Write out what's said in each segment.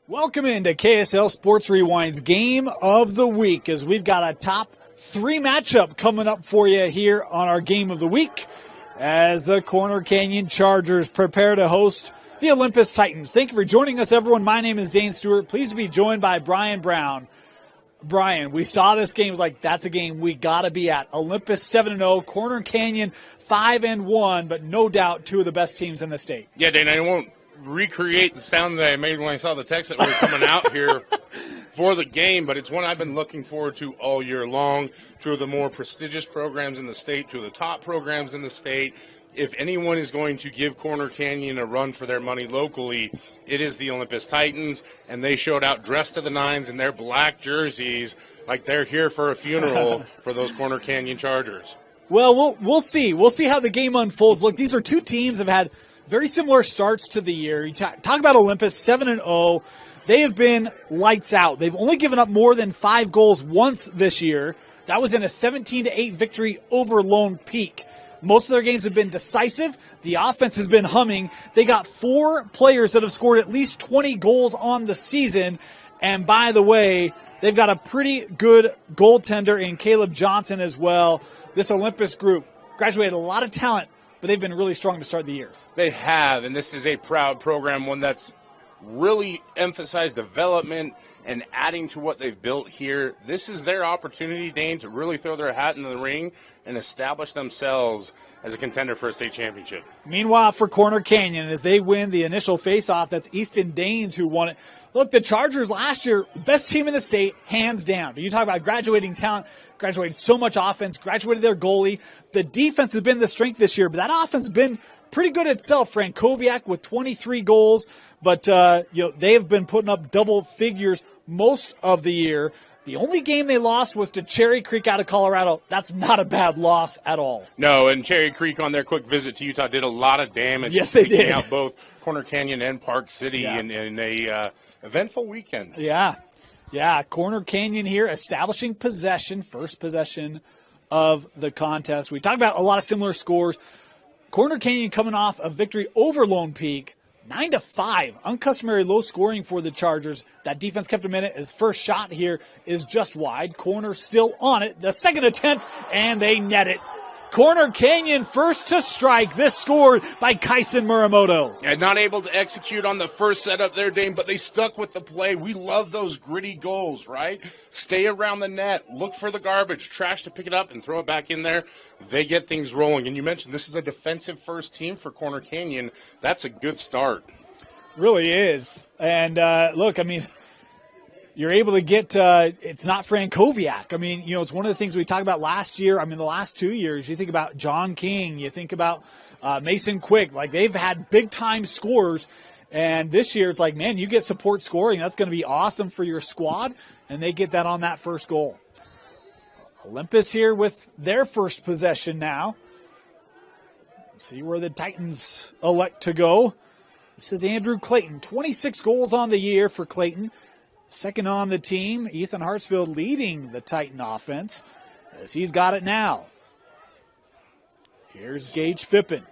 Welcome into KSL Sports Rewind's Game of the Week, as we've got a top three matchup coming up for you here on our Game of the Week as the Corner Canyon Chargers prepare to host the Olympus Titans. Thank you for joining us, everyone. My name is Dane Stewart. Pleased to be joined by Brian Brown. Brian, we saw this game. It was like, that's a game we got to be at. Olympus 7-0, Corner Canyon 5-1, but no doubt two of the best teams in the state. Yeah, Dane, I won't recreate the sound that I made when I saw the text that we were coming out here for the game, but it's one I've been looking forward to all year long. Two of the more prestigious programs in the state, two of the top programs in the state. If anyone is going to give Corner Canyon a run for their money locally, it is the Olympus Titans, and they showed out dressed to the nines in their black jerseys like they're here for a funeral for those Corner Canyon Chargers. Well, we'll see. We'll see how the game unfolds. Look, these are two teams that have had very similar starts to the year. You talk about Olympus, 7-0. They have been lights out. They've only given up more than 5 goals once this year. That was in a 17-8 victory over Lone Peak. Most of their games have been decisive. The offense has been humming. They got 4 players that have scored at least 20 goals on the season. And by the way, they've got a pretty good goaltender in Caleb Johnson as well. This Olympus group graduated a lot of talent, but they've been really strong to start the year. They have, and this is a proud program, one that's really emphasized development and adding to what they've built here. This is their opportunity, Dane, to really throw their hat in the ring and establish themselves as a contender for a state championship. Meanwhile, for Corner Canyon, as they win the initial faceoff, that's Easton Danes who won it. Look, the Chargers last year, best team in the state, hands down. You talk about graduating talent, graduated so much offense, graduated their goalie. The defense has been the strength this year, but that offense has been pretty good itself. Frankowiak with 23 goals, but they have been putting up double figures most of the year. The only game they lost was to Cherry Creek out of Colorado. That's not a bad loss at all. No, and Cherry Creek on their quick visit to Utah did a lot of damage. Yes, they did. Out both Corner Canyon and Park City in a eventful weekend. Yeah, Corner Canyon here establishing possession, first possession of the contest. We talked about a lot of similar scores. Corner Canyon coming off a victory over Lone Peak, 9-5. Uncustomary low scoring for the Chargers. That defense kept him in it. His first shot here is just wide. Corner still on it. The second attempt, and they net it. Corner Canyon first to strike. This scored by Kaisen Muramoto. And not able to execute on the first setup there, Dane, but they stuck with the play. We love those gritty goals, right? Stay around the net, look for the garbage, trash to pick it up and throw it back in there. They get things rolling. And you mentioned this is a defensive first team for Corner Canyon. That's a good start. Really is. And look, I mean, you're able to get it's not Frankowiak. I mean, it's one of the things we talked about last year. I mean, the last 2 years, you think about John King, you think about Mason Quick. Like, they've had big-time scores. And this year, it's like, man, you get support scoring. That's going to be awesome for your squad. And they get that on that first goal. Olympus here with their first possession now. See where the Titans elect to go. This is Andrew Clayton. 26 goals on the year for Clayton. Second on the team, Ethan Hartsfield leading the Titan offense as he's got it now. Here's Gage Fippen.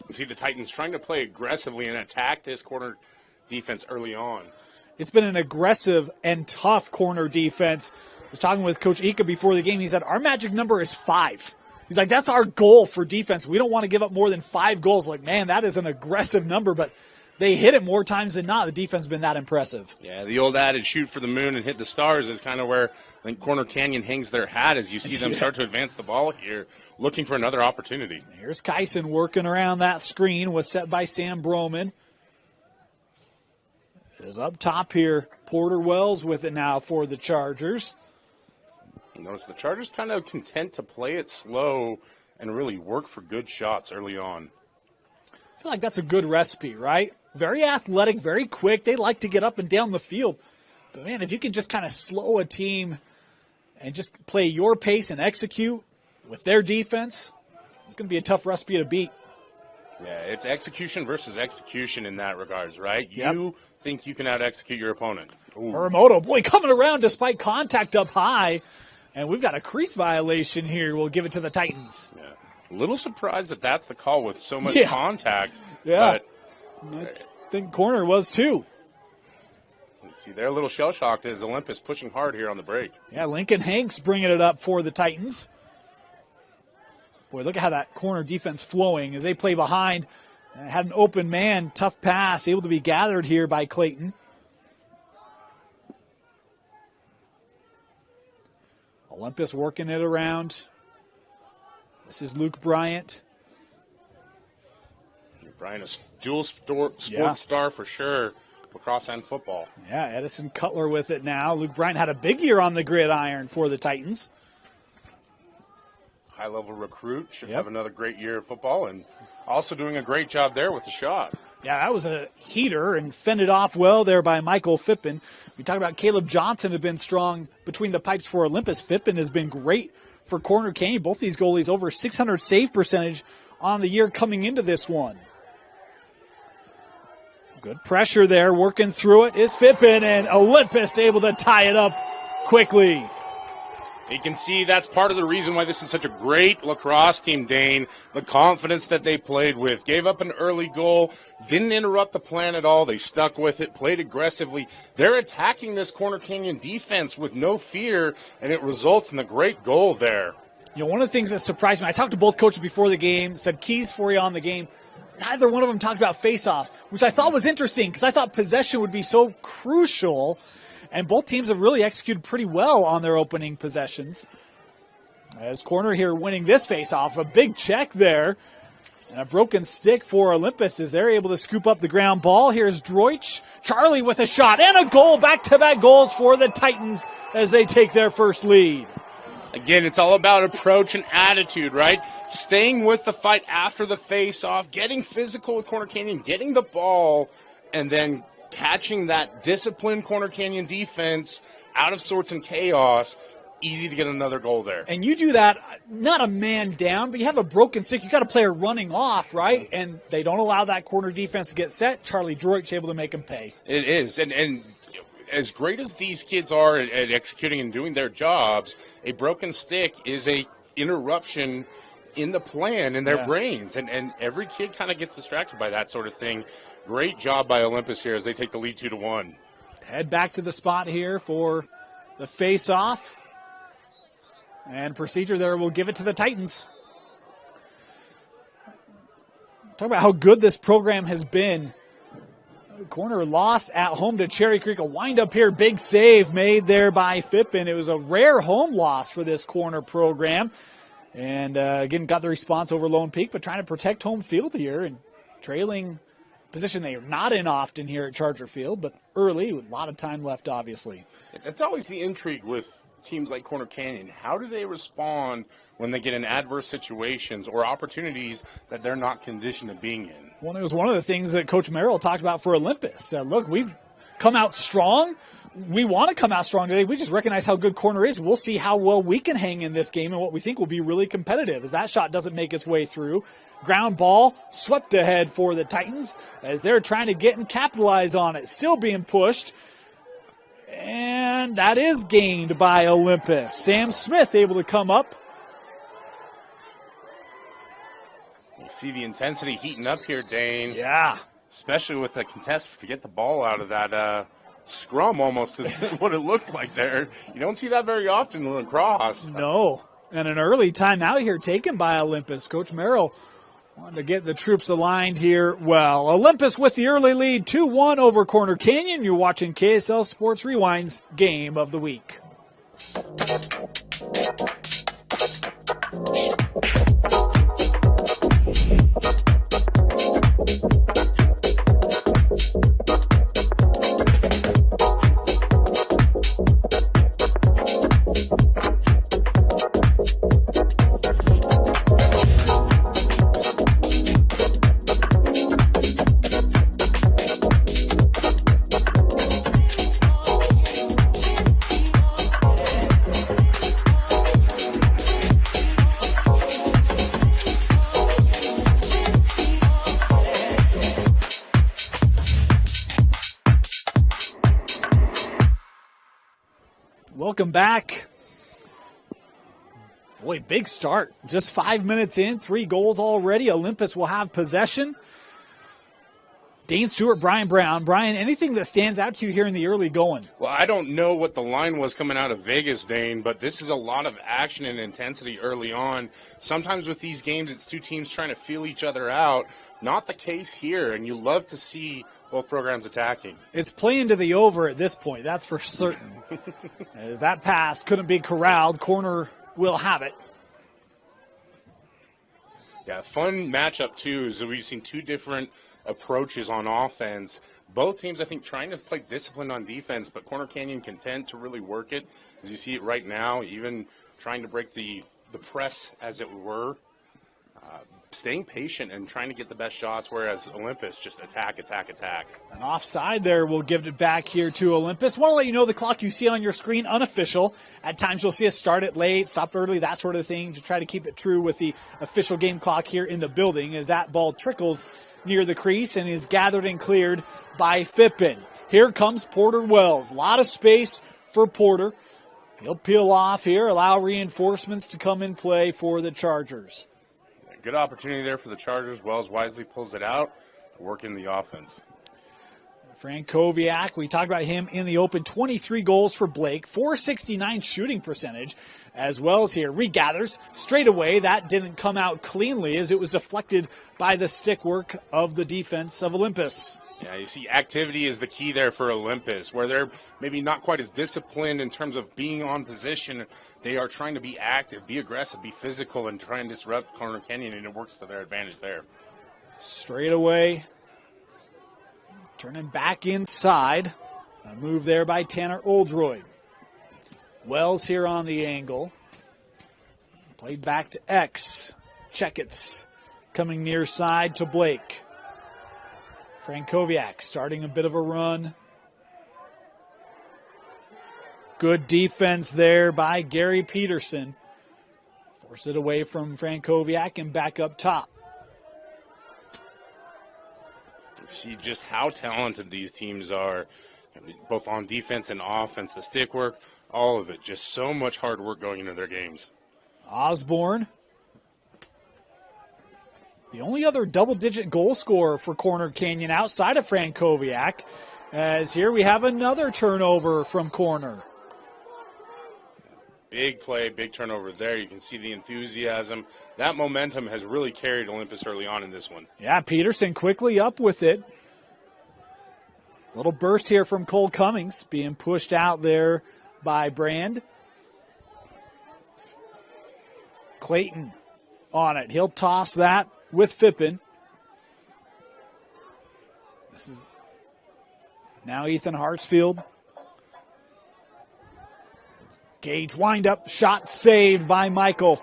You see the Titans trying to play aggressively and attack this corner defense early on. It's been an aggressive and tough corner defense. I was talking with Coach Ika before the game. He said, our magic number is 5. He's like, that's our goal for defense. We don't want to give up more than 5 goals. Like, man, that is an aggressive number, but they hit it more times than not. The defense has been that impressive. Yeah, the old adage, shoot for the moon and hit the stars, is kind of where I think Corner Canyon hangs their hat as you see them start to advance the ball here, looking for another opportunity. Here's Kyson working around that screen, was set by Sam Broman. It is up top here. Porter Wells with it now for the Chargers. Notice the Chargers kind of content to play it slow and really work for good shots early on. I feel like that's a good recipe, right? Very athletic, very quick. They like to get up and down the field. But, man, if you can just kind of slow a team and just play your pace and execute with their defense, it's going to be a tough recipe to beat. Yeah, it's execution versus execution in that regards, right? Yep. You think you can out-execute your opponent. Muramoto, boy, coming around despite contact up high. And we've got a crease violation here. We'll give it to the Titans. Yeah. A little surprised that that's the call with so much contact. Yeah. But I think corner was too. See, they're a little shell-shocked as Olympus pushing hard here on the break. Yeah, Lincoln Hanks bringing it up for the Titans. Boy, look at how that corner defense flowing as they play behind. Had an open man, tough pass, able to be gathered here by Clayton. Olympus working it around. This is Luke Bryant. Bryant, a dual sports star for sure, lacrosse and football. Yeah, Edison Cutler with it now. Luke Bryant had a big year on the gridiron for the Titans. High-level recruit, should have another great year of football, and also doing a great job there with the shot. Yeah, that was a heater and fended off well there by Michael Fippen. We talked about Caleb Johnson have been strong between the pipes for Olympus. Fippen has been great for Corner Canyon. Both these goalies over 600 save percentage on the year coming into this one. Good pressure there, working through it is Fippen, and Olympus able to tie it up quickly. You can see that's part of the reason why this is such a great lacrosse team, Dane. The confidence that they played with. Gave up an early goal, didn't interrupt the plan at all. They stuck with it, played aggressively. They're attacking this Corner Canyon defense with no fear, and it results in a great goal there. You know, one of the things that surprised me, I talked to both coaches before the game, said keys for you on the game. Neither one of them talked about face-offs, which I thought was interesting because I thought possession would be so crucial. And both teams have really executed pretty well on their opening possessions. As Corner here winning this face-off, a big check there. And a broken stick for Olympus as they're able to scoop up the ground ball. Here's Droich. Charlie with a shot and a goal. Back-to-back goals for the Titans as they take their first lead. Again, it's all about approach and attitude, right? Staying with the fight after the face-off, getting physical with Corner Canyon, getting the ball, and then catching that disciplined Corner Canyon defense out of sorts and chaos. Easy to get another goal there. And you do that, not a man down, but you have a broken stick. You got a player running off, right? And they don't allow that corner defense to get set. Charlie Droich able to make him pay. It is. And as great as these kids are at executing and doing their jobs, a broken stick is a interruption in the plan in their brains. And every kid kind of gets distracted by that sort of thing. Great job by Olympus here as they take the lead 2-1. Head back to the spot here for the face-off. And procedure there will give it to the Titans. Talk about how good this program has been. Corner lost at home to Cherry Creek. A wind-up here, big save made there by Fippen. It was a rare home loss for this Corner program. And again, got the response over Lone Peak, but trying to protect home field here and trailing position they are not in often here at Charger Field, but early, with a lot of time left, obviously. That's always the intrigue with teams like Corner Canyon. How do they respond when they get in adverse situations or opportunities that they're not conditioned to being in? Well, it was one of the things that Coach Merrill talked about for Olympus. Look, we've come out strong. We want to come out strong today. We just recognize how good Corner is. We'll see how well we can hang in this game and what we think will be really competitive as that shot doesn't make its way through. Ground ball swept ahead for the Titans as they're trying to get and capitalize on it. Still being pushed. And that is gained by Olympus. Sam Smith able to come up. You see the intensity heating up here, Dane. Yeah. Especially with the contest to get the ball out of that scrum almost is what it looked like there. You don't see that very often in lacrosse. No. And an early timeout here taken by Olympus. Coach Merrill wanted to get the troops aligned here. Well, Olympus with the early lead, 2-1 over Corner Canyon. You're watching KSL Sports Rewind's Game of the Week. Welcome back. Boy, big start. Just 5 minutes in, 3 goals already. Olympus will have possession. Dane Stewart, Brian Brown. Brian, anything that stands out to you here in the early going? Well, I don't know what the line was coming out of Vegas, Dane, but this is a lot of action and intensity early on. Sometimes with these games, it's two teams trying to feel each other out. Not the case here, and you love to see both programs attacking. It's playing to the over at this point, that's for certain. As that pass couldn't be corralled, corner will have it. Yeah, fun matchup, too, is that we've seen two different approaches on offense. Both teams, I think, trying to play discipline on defense, but Corner Canyon content to really work it. As you see it right now, even trying to break the press, as it were. Staying patient and trying to get the best shots, whereas Olympus just attack. An offside there. We'll give it back here to Olympus. Want to let you know the clock you see on your screen, unofficial. At times you'll see us start it late, stop early, that sort of thing, to try to keep it true with the official game clock here in the building as that ball trickles near the crease and is gathered and cleared by Phippen. Here comes Porter Wells. A lot of space for Porter. He'll peel off here, allow reinforcements to come in play for the Chargers. Good opportunity there for the Chargers. Wells wisely pulls it out, working the offense. Frankowiak, we talked about him in the open, 23 goals for Blake, .469 shooting percentage, as well as here. Regathers straight away. That didn't come out cleanly as it was deflected by the stick work of the defense of Olympus. Yeah, you see activity is the key there for Olympus, where they're maybe not quite as disciplined in terms of being on position. They are trying to be active, be aggressive, be physical, and try and disrupt Corner Canyon, and it works to their advantage there. Straight away. Turning back inside. A move there by Tanner Oldroyd. Wells here on the angle. Played back to X. Checkets coming near side to Blake. Frankowiak starting a bit of a run. Good defense there by Gary Peterson. Force it away from Frankowiak and back up top. You see just how talented these teams are, both on defense and offense. The stick work, all of it. Just so much hard work going into their games. Osborne. The only other double-digit goal scorer for Corner Canyon outside of Frankowiak, as here we have another turnover from Corner. Big play, big turnover there. You can see the enthusiasm. That momentum has really carried Olympus early on in this one. Yeah, Peterson quickly up with it. Little burst here from Cole Cummings, being pushed out there by Brand. Clayton on it. He'll toss that with Phippen. This is now Ethan Hartsfield. Gage wind up, shot saved by Michael.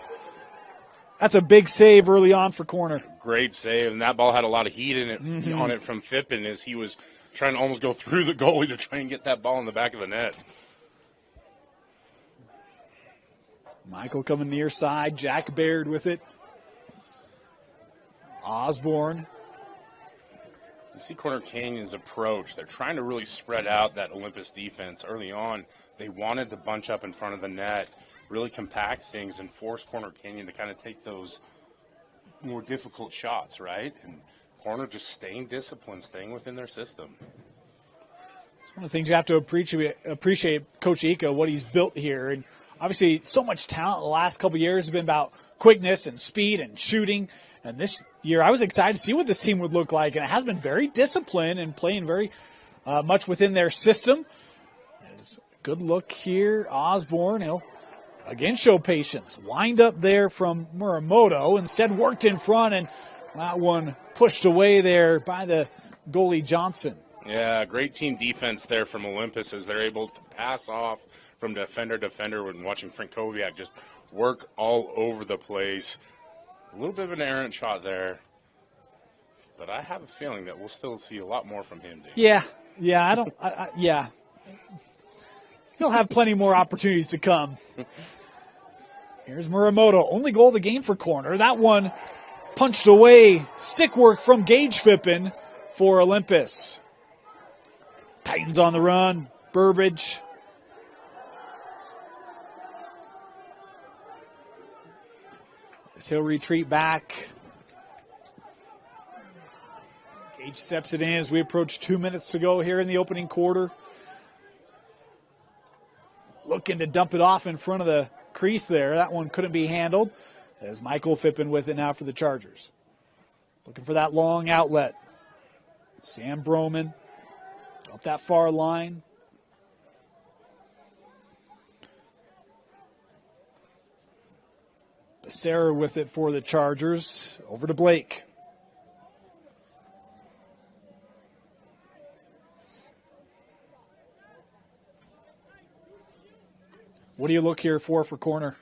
That's a big save early on for Corner. Great save, and that ball had a lot of heat in it on it from Phippen as he was trying to almost go through the goalie to try and get that ball in the back of the net. Michael coming near side, Jack Baird with it. Osborne. You see Corner Canyon's approach. They're trying to really spread out that Olympus defense early on. They wanted to bunch up in front of the net, really compact things, and force Corner Canyon to kind of take those more difficult shots, right? And Corner just staying disciplined, staying within their system. It's one of the things you have to appreciate Coach Ika, what he's built here. And obviously, so much talent the last couple of years has been about quickness and speed and shooting. And this year, I was excited to see what this team would look like. And it has been very disciplined and playing very much within their system. Good look here. Osborne, he'll again show patience. Wind up there from Muramoto. Instead worked in front, and that one pushed away there by the goalie Johnson. Yeah, great team defense there from Olympus as they're able to pass off from defender to defender when watching Frankowiak just work all over the place. A little bit of an errant shot there, but I have a feeling that we'll still see a lot more from him, Dave. Yeah. He'll have plenty more opportunities to come. Here's Muramoto, only goal of the game for Corner. That one punched away. Stick work from Gage Phippen for Olympus. Titans on the run. Burbage. He'll retreat back. Gage steps it in as we approach 2 minutes to go here in the opening quarter. Looking to dump it off in front of the crease there. That one couldn't be handled as Michael Phippen with it now for the Chargers. Looking for that long outlet. Sam Broman up that far line. Becerra with it for the Chargers. Over to Blake. What do you look here for corner?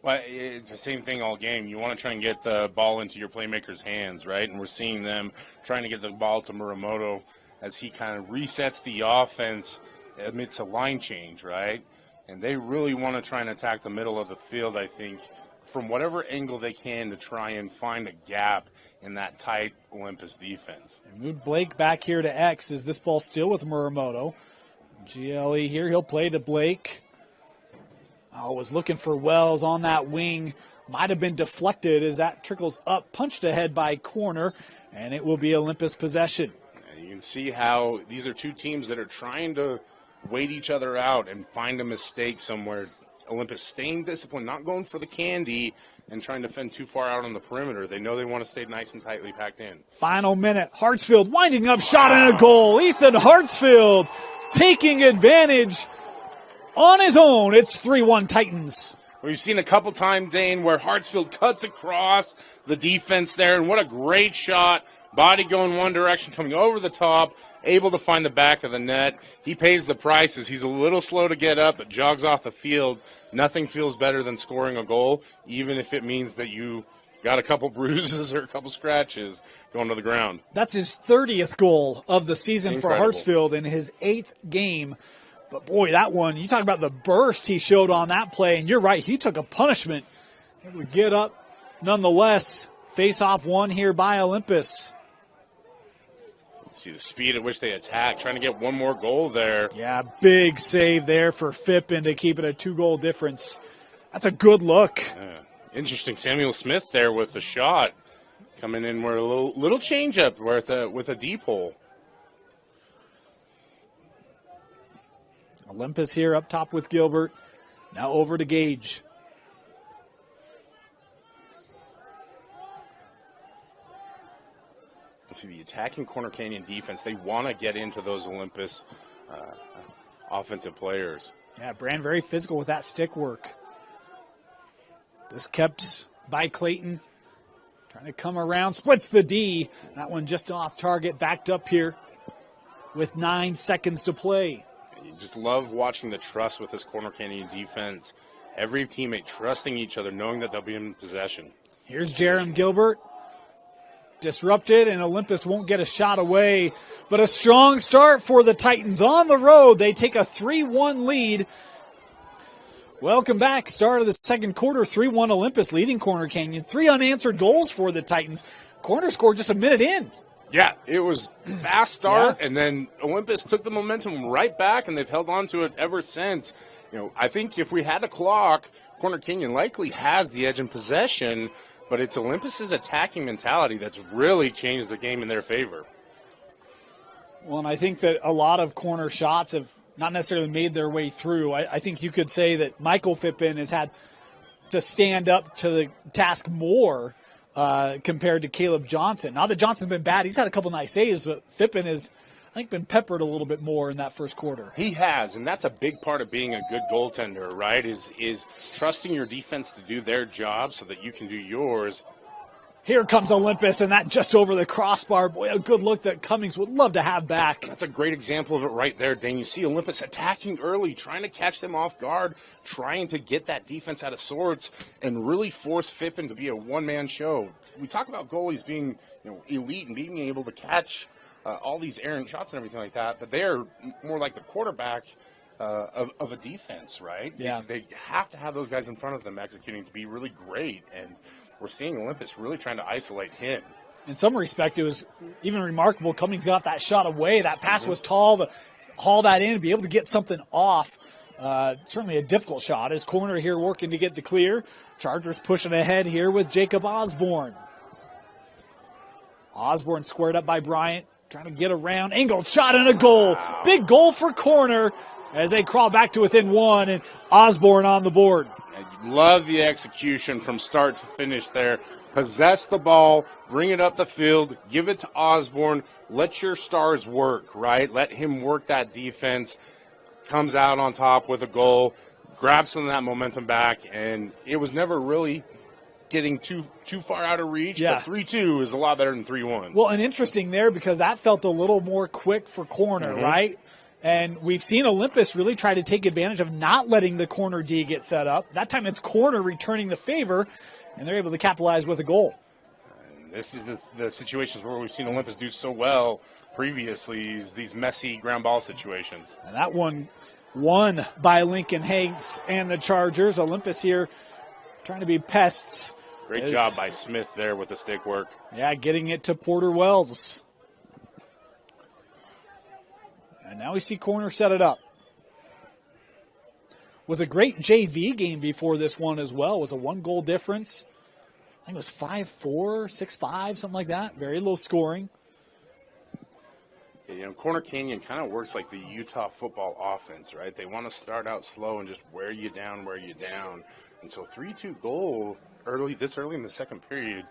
Well, it's the same thing all game. You want to try and get the ball into your playmakers' hands, right? And we're seeing them trying to get the ball to Muramoto as he kind of resets the offense amidst a line change, right? And they really want to try and attack the middle of the field, I think, from whatever angle they can to try and find a gap in that tight Olympus defense. And moved Blake back here to X. Is this ball still with Muramoto? GLE here. He'll play to Blake. Oh, was looking for Wells on that wing. Might have been deflected as that trickles up, punched ahead by corner, and it will be Olympus possession. And you can see how these are two teams that are trying to wait each other out and find a mistake somewhere. Olympus staying disciplined, not going for the candy and trying to defend too far out on the perimeter. They know they want to stay nice and tightly packed in. Final minute. Hartsfield winding up, shot and a goal. Ethan Hartsfield taking advantage on his own. It's 3-1 Titans. We've seen a couple times, Dane, where Hartsfield cuts across the defense there, and what a great shot. Body going one direction, coming over the top, able to find the back of the net. He pays the prices. He's a little slow to get up, but jogs off the field. Nothing feels better than scoring a goal, even if it means that you got a couple bruises or a couple scratches going to the ground. That's his 30th goal of the season. Incredible. For Hartsfield in his 8th game. But, boy, that one, you talk about the burst he showed on that play, and you're right, he took a punishment. He would get up nonetheless. Face-off one here by Olympus. See the speed at which they attack, trying to get one more goal there. Yeah, big save there for Phippen to keep it a 2-goal difference. That's a good look. Interesting. Samuel Smith there with the shot. Coming in with a little change-up with a deep hole. Olympus here up top with Gilbert. Now over to Gage. See the attacking Corner Canyon defense. They want to get into those Olympus offensive players. Yeah, Brand very physical with that stick work. This kept by Clayton. Trying to come around. Splits the D. That one just off target. Backed up here with 9 seconds to play. You just love watching the trust with this Corner Canyon defense. Every teammate trusting each other, knowing that they'll be in possession. Here's Jerem Gilbert. Disrupted, and Olympus won't get a shot away. But a strong start for the Titans on the road. They take a 3-1 lead. Welcome back. Start of the second quarter, 3-1 Olympus leading Corner Canyon. 3 unanswered goals for the Titans. Corner scored just a minute in. Yeah, it was fast start, and then Olympus took the momentum right back, and they've held on to it ever since. You know, I think if we had a clock, Corner Canyon likely has the edge in possession, but it's Olympus's attacking mentality that's really changed the game in their favor. Well, and I think that a lot of corner shots have not necessarily made their way through. I think you could say that Michael Phippen has had to stand up to the task more compared to Caleb Johnson. Not that Johnson's been bad. He's had a couple nice saves, but Phippen has, I think, been peppered a little bit more in that first quarter. He has, and that's a big part of being a good goaltender, right, is trusting your defense to do their job so that you can do yours. Here comes Olympus, and that just over the crossbar. Boy, a good look that Cummings would love to have back. That's a great example of it right there, Dane. You see Olympus attacking early, trying to catch them off guard, trying to get that defense out of sorts, and really force Phippen to be a one-man show. We talk about goalies being elite and being able to catch all these errant shots and everything like that, but they're more like the quarterback of a defense, right? Yeah. They have to have those guys in front of them executing to be really great, and we're seeing Olympus really trying to isolate him. In some respect, it was even remarkable. Cummings got that shot away. That pass was tall to haul that in and be able to get something off. Certainly a difficult shot. His corner here working to get the clear. Chargers pushing ahead here with Jacob Osborne. Osborne squared up by Bryant. trying to get around. Angled shot and a goal. Wow. Big goal for Corner as they crawl back to within one, and Osborne on the board. I love the execution from start to finish there. Possess the ball, bring it up the field, give it to Osborne, let your stars work, right? Let him work that defense, comes out on top with a goal, grabs some of that momentum back, and it was never really getting too far out of reach, Yeah. but 3-2 is a lot better than 3-1. Well, and interesting there because that felt a little more quick for Corner, right? And we've seen Olympus really try to take advantage of not letting the corner D get set up. That time it's Corner returning the favor, and they're able to capitalize with a goal. And this is the situations where we've seen Olympus do so well previously, is these messy ground ball situations. And that one won by Lincoln Hanks and the Chargers. Olympus here trying to be pests. Great job by Smith there with the stick work. Yeah, getting it to Porter Wells. And now we see Corner set it up. Was a great JV game before this one as well. It was a 1-goal difference. I think it was 5-4, 6-5, something like that. Very low scoring. You know, Corner Canyon kind of works like the Utah football offense, right? They want to start out slow and just wear you down. And so 3-2 goal this early in the second period,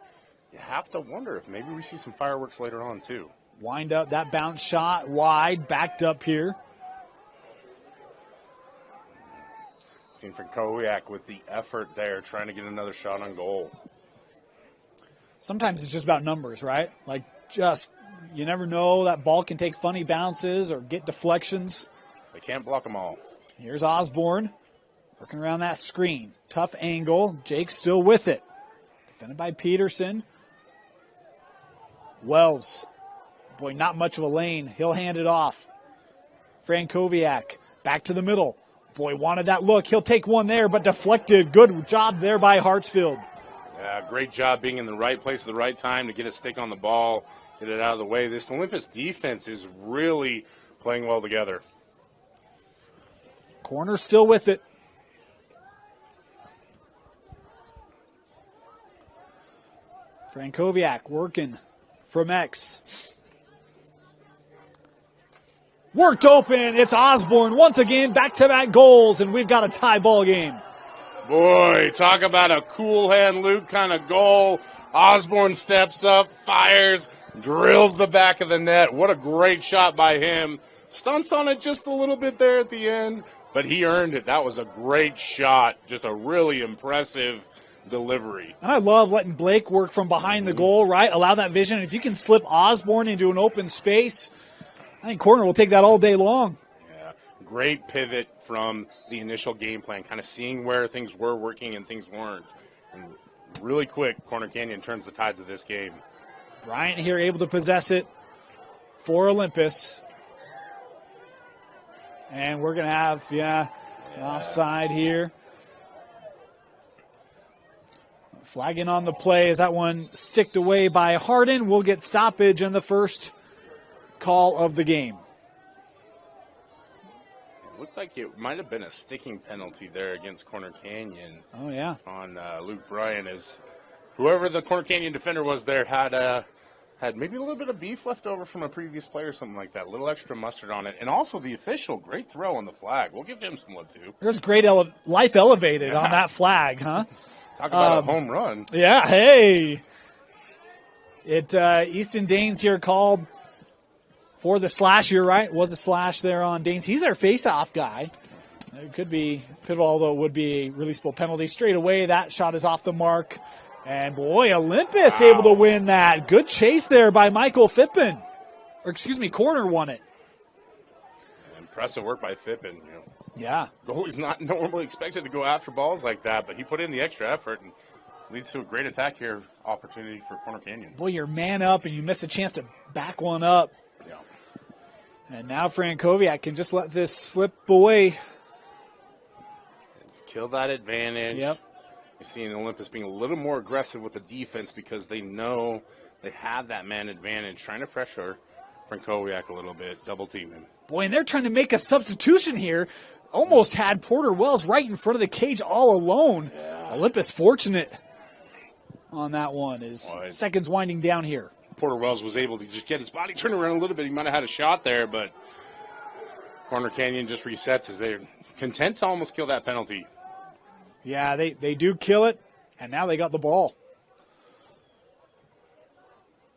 you have to wonder if maybe we see some fireworks later on too. Wind up, that bounce shot wide, backed up here. Seen Frankowiak with the effort there, trying to get another shot on goal. Sometimes it's just about numbers, right? Like, just, you never know. That ball can take funny bounces or get deflections. They can't block them all. Here's Osborne working around that screen. Tough angle. Jake's still with it. Defended by Peterson. Wells. Boy, not much of a lane. He'll hand it off. Frankowiak back to the middle. Boy, wanted that look. He'll take one there, but deflected. Good job there by Hartsfield. Yeah, great job being in the right place at the right time to get a stick on the ball, get it out of the way. This Olympus defense is really playing well together. Corner still with it. Frankowiak working from X. Worked open. It's Osborne once again. Back-to-back goals, and we've got a tie ball game. Boy, talk about a cool hand Luke kind of goal. Osborne steps up, fires, drills the back of the net. What a great shot by him. Stunts on it just a little bit there at the end, but he earned it. That was a great shot. Just a really impressive delivery. And I love letting Blake work from behind the goal, right? Allow that vision. If you can slip Osborne into an open space, I think Corner will take that all day long. Yeah, great pivot from the initial game plan, kind of seeing where things were working and things weren't. And really quick, Corner Canyon turns the tides of this game. Bryant here able to possess it for Olympus. And we're going to have, an offside here. Flagging on the play as that one sticked away by Hardin. We'll get stoppage in the first call of the game. It looked like it might have been a sticking penalty there against Corner Canyon. Oh, yeah. On Luke Bryan, as whoever the Corner Canyon defender was there had maybe a little bit of beef left over from a previous play or something like that. A little extra mustard on it. And also the official, great throw on the flag. We'll give him some love too. There's great life elevated on that flag, huh? Talk about a home run. Yeah, hey. Easton Danes here called for the slash here, right? Was a slash there on Danes. He's our face-off guy. It could be pivotal, although it would be a releasable penalty. Straight away, that shot is off the mark. And, boy, Olympus able to win that. Good chase there by Michael Fippen. Corner won it. Impressive work by Fippen. Yeah. Goalie's not normally expected to go after balls like that, but he put in the extra effort and leads to a great attack here, opportunity for Corner Canyon. Boy, you're man up and you miss a chance to back one up. Yeah. And now Frankowiak can just let this slip away. Kill that advantage. Yep. You're seeing Olympus being a little more aggressive with the defense because they know they have that man advantage, trying to pressure Frankowiak a little bit, double team him. Boy, and they're trying to make a substitution here. Almost had Porter Wells right in front of the cage all alone. Yeah. Olympus fortunate on that one as seconds winding down here. Porter Wells was able to just get his body turned around a little bit. He might have had a shot there, but Corner Canyon just resets as they're content to almost kill that penalty. Yeah, they do kill it, and now they got the ball.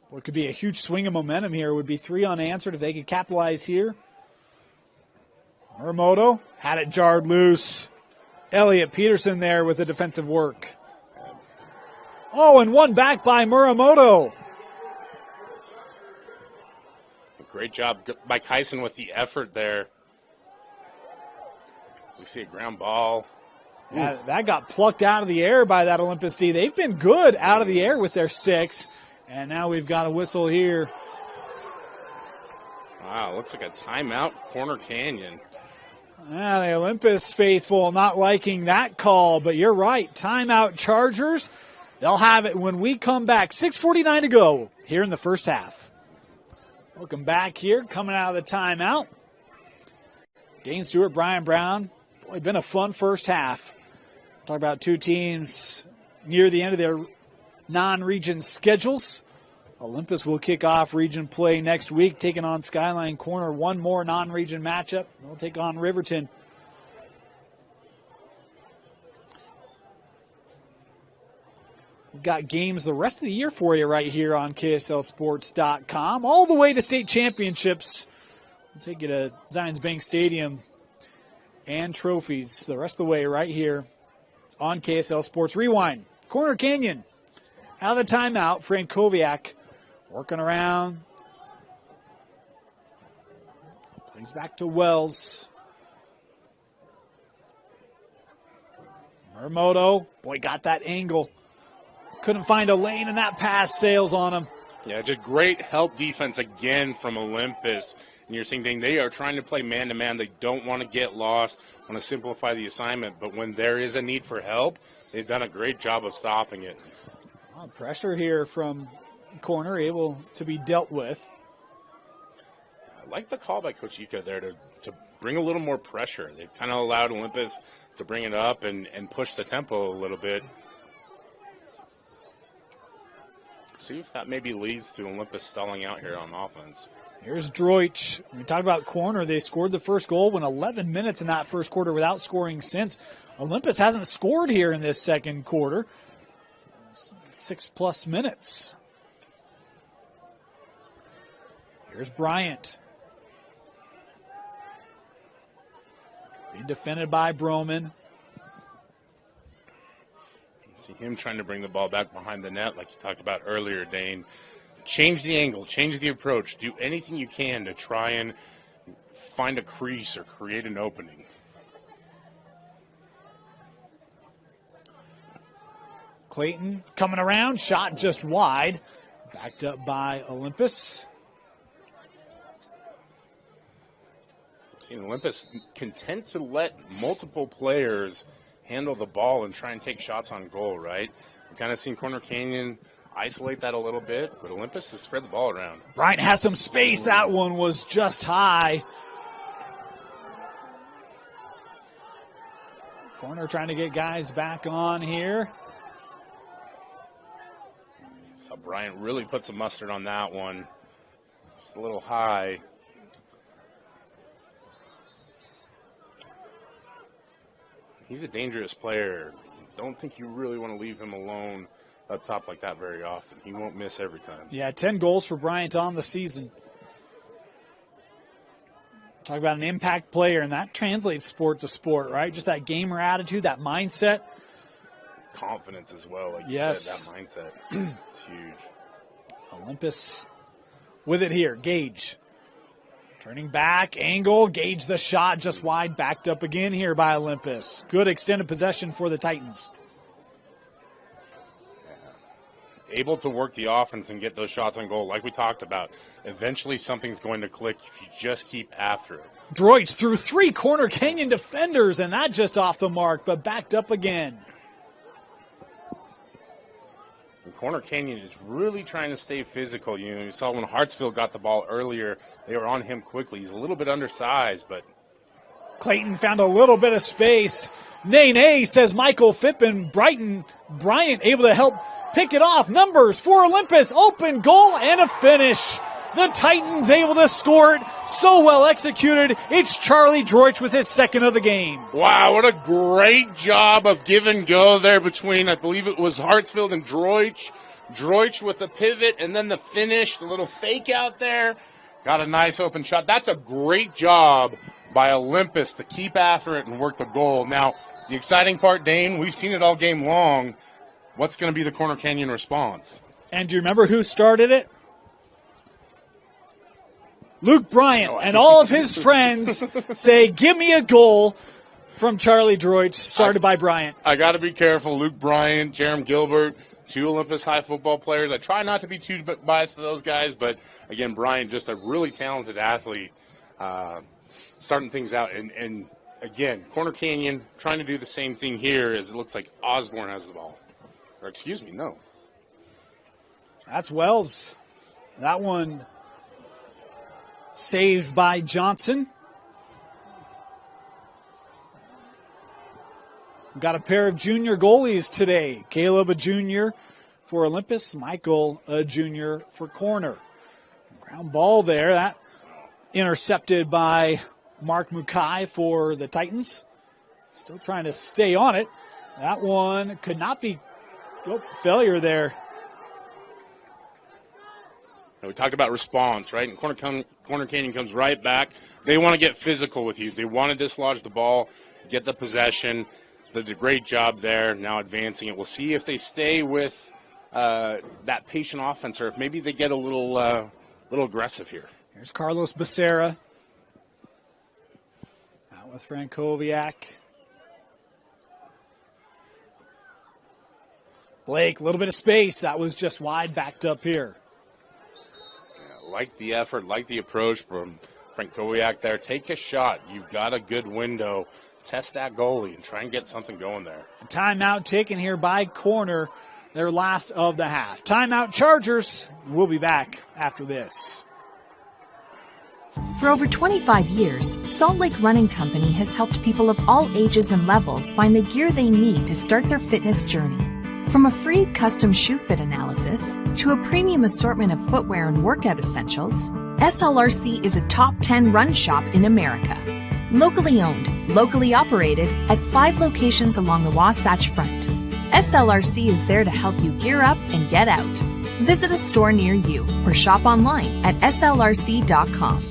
What could be a huge swing of momentum here would be 3 unanswered if they could capitalize here. Muramoto had it jarred loose. Elliott Peterson there with the defensive work. Oh, and one back by Muramoto. Great job by Kyson with the effort there. We see a ground ball. Yeah, that got plucked out of the air by that Olympus D. They've been good out of the air with their sticks. And now we've got a whistle here. Wow, looks like a timeout, Corner Canyon. Yeah, the Olympus faithful not liking that call, but you're right. Timeout Chargers. They'll have it when we come back. 6:49 to go here in the first half. Welcome back here, coming out of the timeout. Dane Stewart, Brian Brown. Boy, it's been a fun first half. Talk about two teams near the end of their non-region schedules. Olympus will kick off region play next week, taking on Skyline Corner. One more non-region matchup. They'll take on Riverton. We've got games the rest of the year for you right here on KSLSports.com. All the way to state championships. We'll take you to Zions Bank Stadium and trophies the rest of the way right here on KSL Sports. Rewind. Corner Canyon out of the timeout. Frankowiak working around. Plays back to Wells. Muramoto. Boy, got that angle. Couldn't find a lane, and that pass sails on him. Yeah, just great help defense again from Olympus. And you're seeing they are trying to play man-to-man. They don't want to get lost, want to simplify the assignment. But when there is a need for help, they've done a great job of stopping it. Pressure here from Corner, able to be dealt with. I like the call by Coach Ika there to bring a little more pressure. They've kind of allowed Olympus to bring it up and push the tempo a little bit. See if that maybe leads to Olympus stalling out here on offense. Here's Droich. We talked about Corner. They scored the first goal, went 11 minutes in that first quarter without scoring since. Olympus hasn't scored here in this second quarter. 6+ minutes. Here's Bryant. Being defended by Broman. See him trying to bring the ball back behind the net like you talked about earlier, Dane. Change the angle, change the approach. Do anything you can to try and find a crease or create an opening. Clayton coming around, shot just wide. Backed up by Olympus. Seen Olympus content to let multiple players handle the ball and try and take shots on goal, right? We've kind of seen Corner Canyon isolate that a little bit, but Olympus has spread the ball around. Bryant has some space. That one was just high. Corner trying to get guys back on here. So Bryant really put some mustard on that one. Just a little high. He's a dangerous player. Don't think you really want to leave him alone up top like that very often. He won't miss every time. Yeah, 10 goals for Bryant on the season. Talk about an impact player, and that translates sport to sport, right? Just that gamer attitude, that mindset. Confidence as well, like yes. you said, that mindset is huge. Olympus with it here. Gage. Turning back, angle, Gage the shot just wide, backed up again here by Olympus. Good extended possession for the Titans. Yeah. Able to work the offense and get those shots on goal like we talked about. Eventually something's going to click if you just keep after it. Droich through 3 Corner Canyon defenders, and that just off the mark, but backed up again. And Corner Canyon is really trying to stay physical. You saw when Hartsfield got the ball earlier, they were on him quickly. He's a little bit undersized, but Clayton found a little bit of space. Nay, says Michael Fippen. Bryant able to help pick it off. Numbers for Olympus. Open goal and a finish. The Titans able to score it. So well executed. It's Charlie Droich with his second of the game. Wow, what a great job of give and go there between, I believe it was Hartsfield and Droich. Droich with the pivot and then the finish, the little fake out there. Got a nice open shot. That's a great job by Olympus to keep after it and work the goal. Now, the exciting part, Dane, we've seen it all game long. What's going to be the Corner Canyon response? And do you remember who started it? Luke Bryant and all of his friends say, give me a goal from Charlie Droich, started by Bryant. I got to be careful. Luke Bryant, Jerem Gilbert, 2 Olympus High football players. I try not to be too biased to those guys, but, again, Bryant, just a really talented athlete, starting things out. And, again, Corner Canyon trying to do the same thing here as it looks like Osborne has the ball. Or, excuse me, no. That's Wells. That one saved by Johnson. Got a pair of junior goalies today. Caleb, a junior for Olympus. Michael, a junior for Corner. Ground ball there. That intercepted by Mark Mukai for the Titans. Still trying to stay on it. That one could not be. Failure there. We talked about response, right? And Corner Canyon comes right back. They want to get physical with you. They want to dislodge the ball, get the possession. They did a great job there, now advancing it. We'll see if they stay with that patient offense or if maybe they get a little aggressive here. Here's Carlos Becerra. Out with Frankowiak. Blake, a little bit of space. That was just wide backed up here. Like the effort, like the approach from Frankowiak there. Take a shot. You've got a good window. Test that goalie and try and get something going there. A timeout taken here by Corner, their last of the half. Timeout Chargers. We'll be back after this. For over 25 years, Salt Lake Running Company has helped people of all ages and levels find the gear they need to start their fitness journey. From a free custom shoe fit analysis to a premium assortment of footwear and workout essentials, SLRC is a top 10 run shop in America. Locally owned, locally operated at 5 locations along the Wasatch Front. SLRC is there to help you gear up and get out. Visit a store near you or shop online at slrc.com.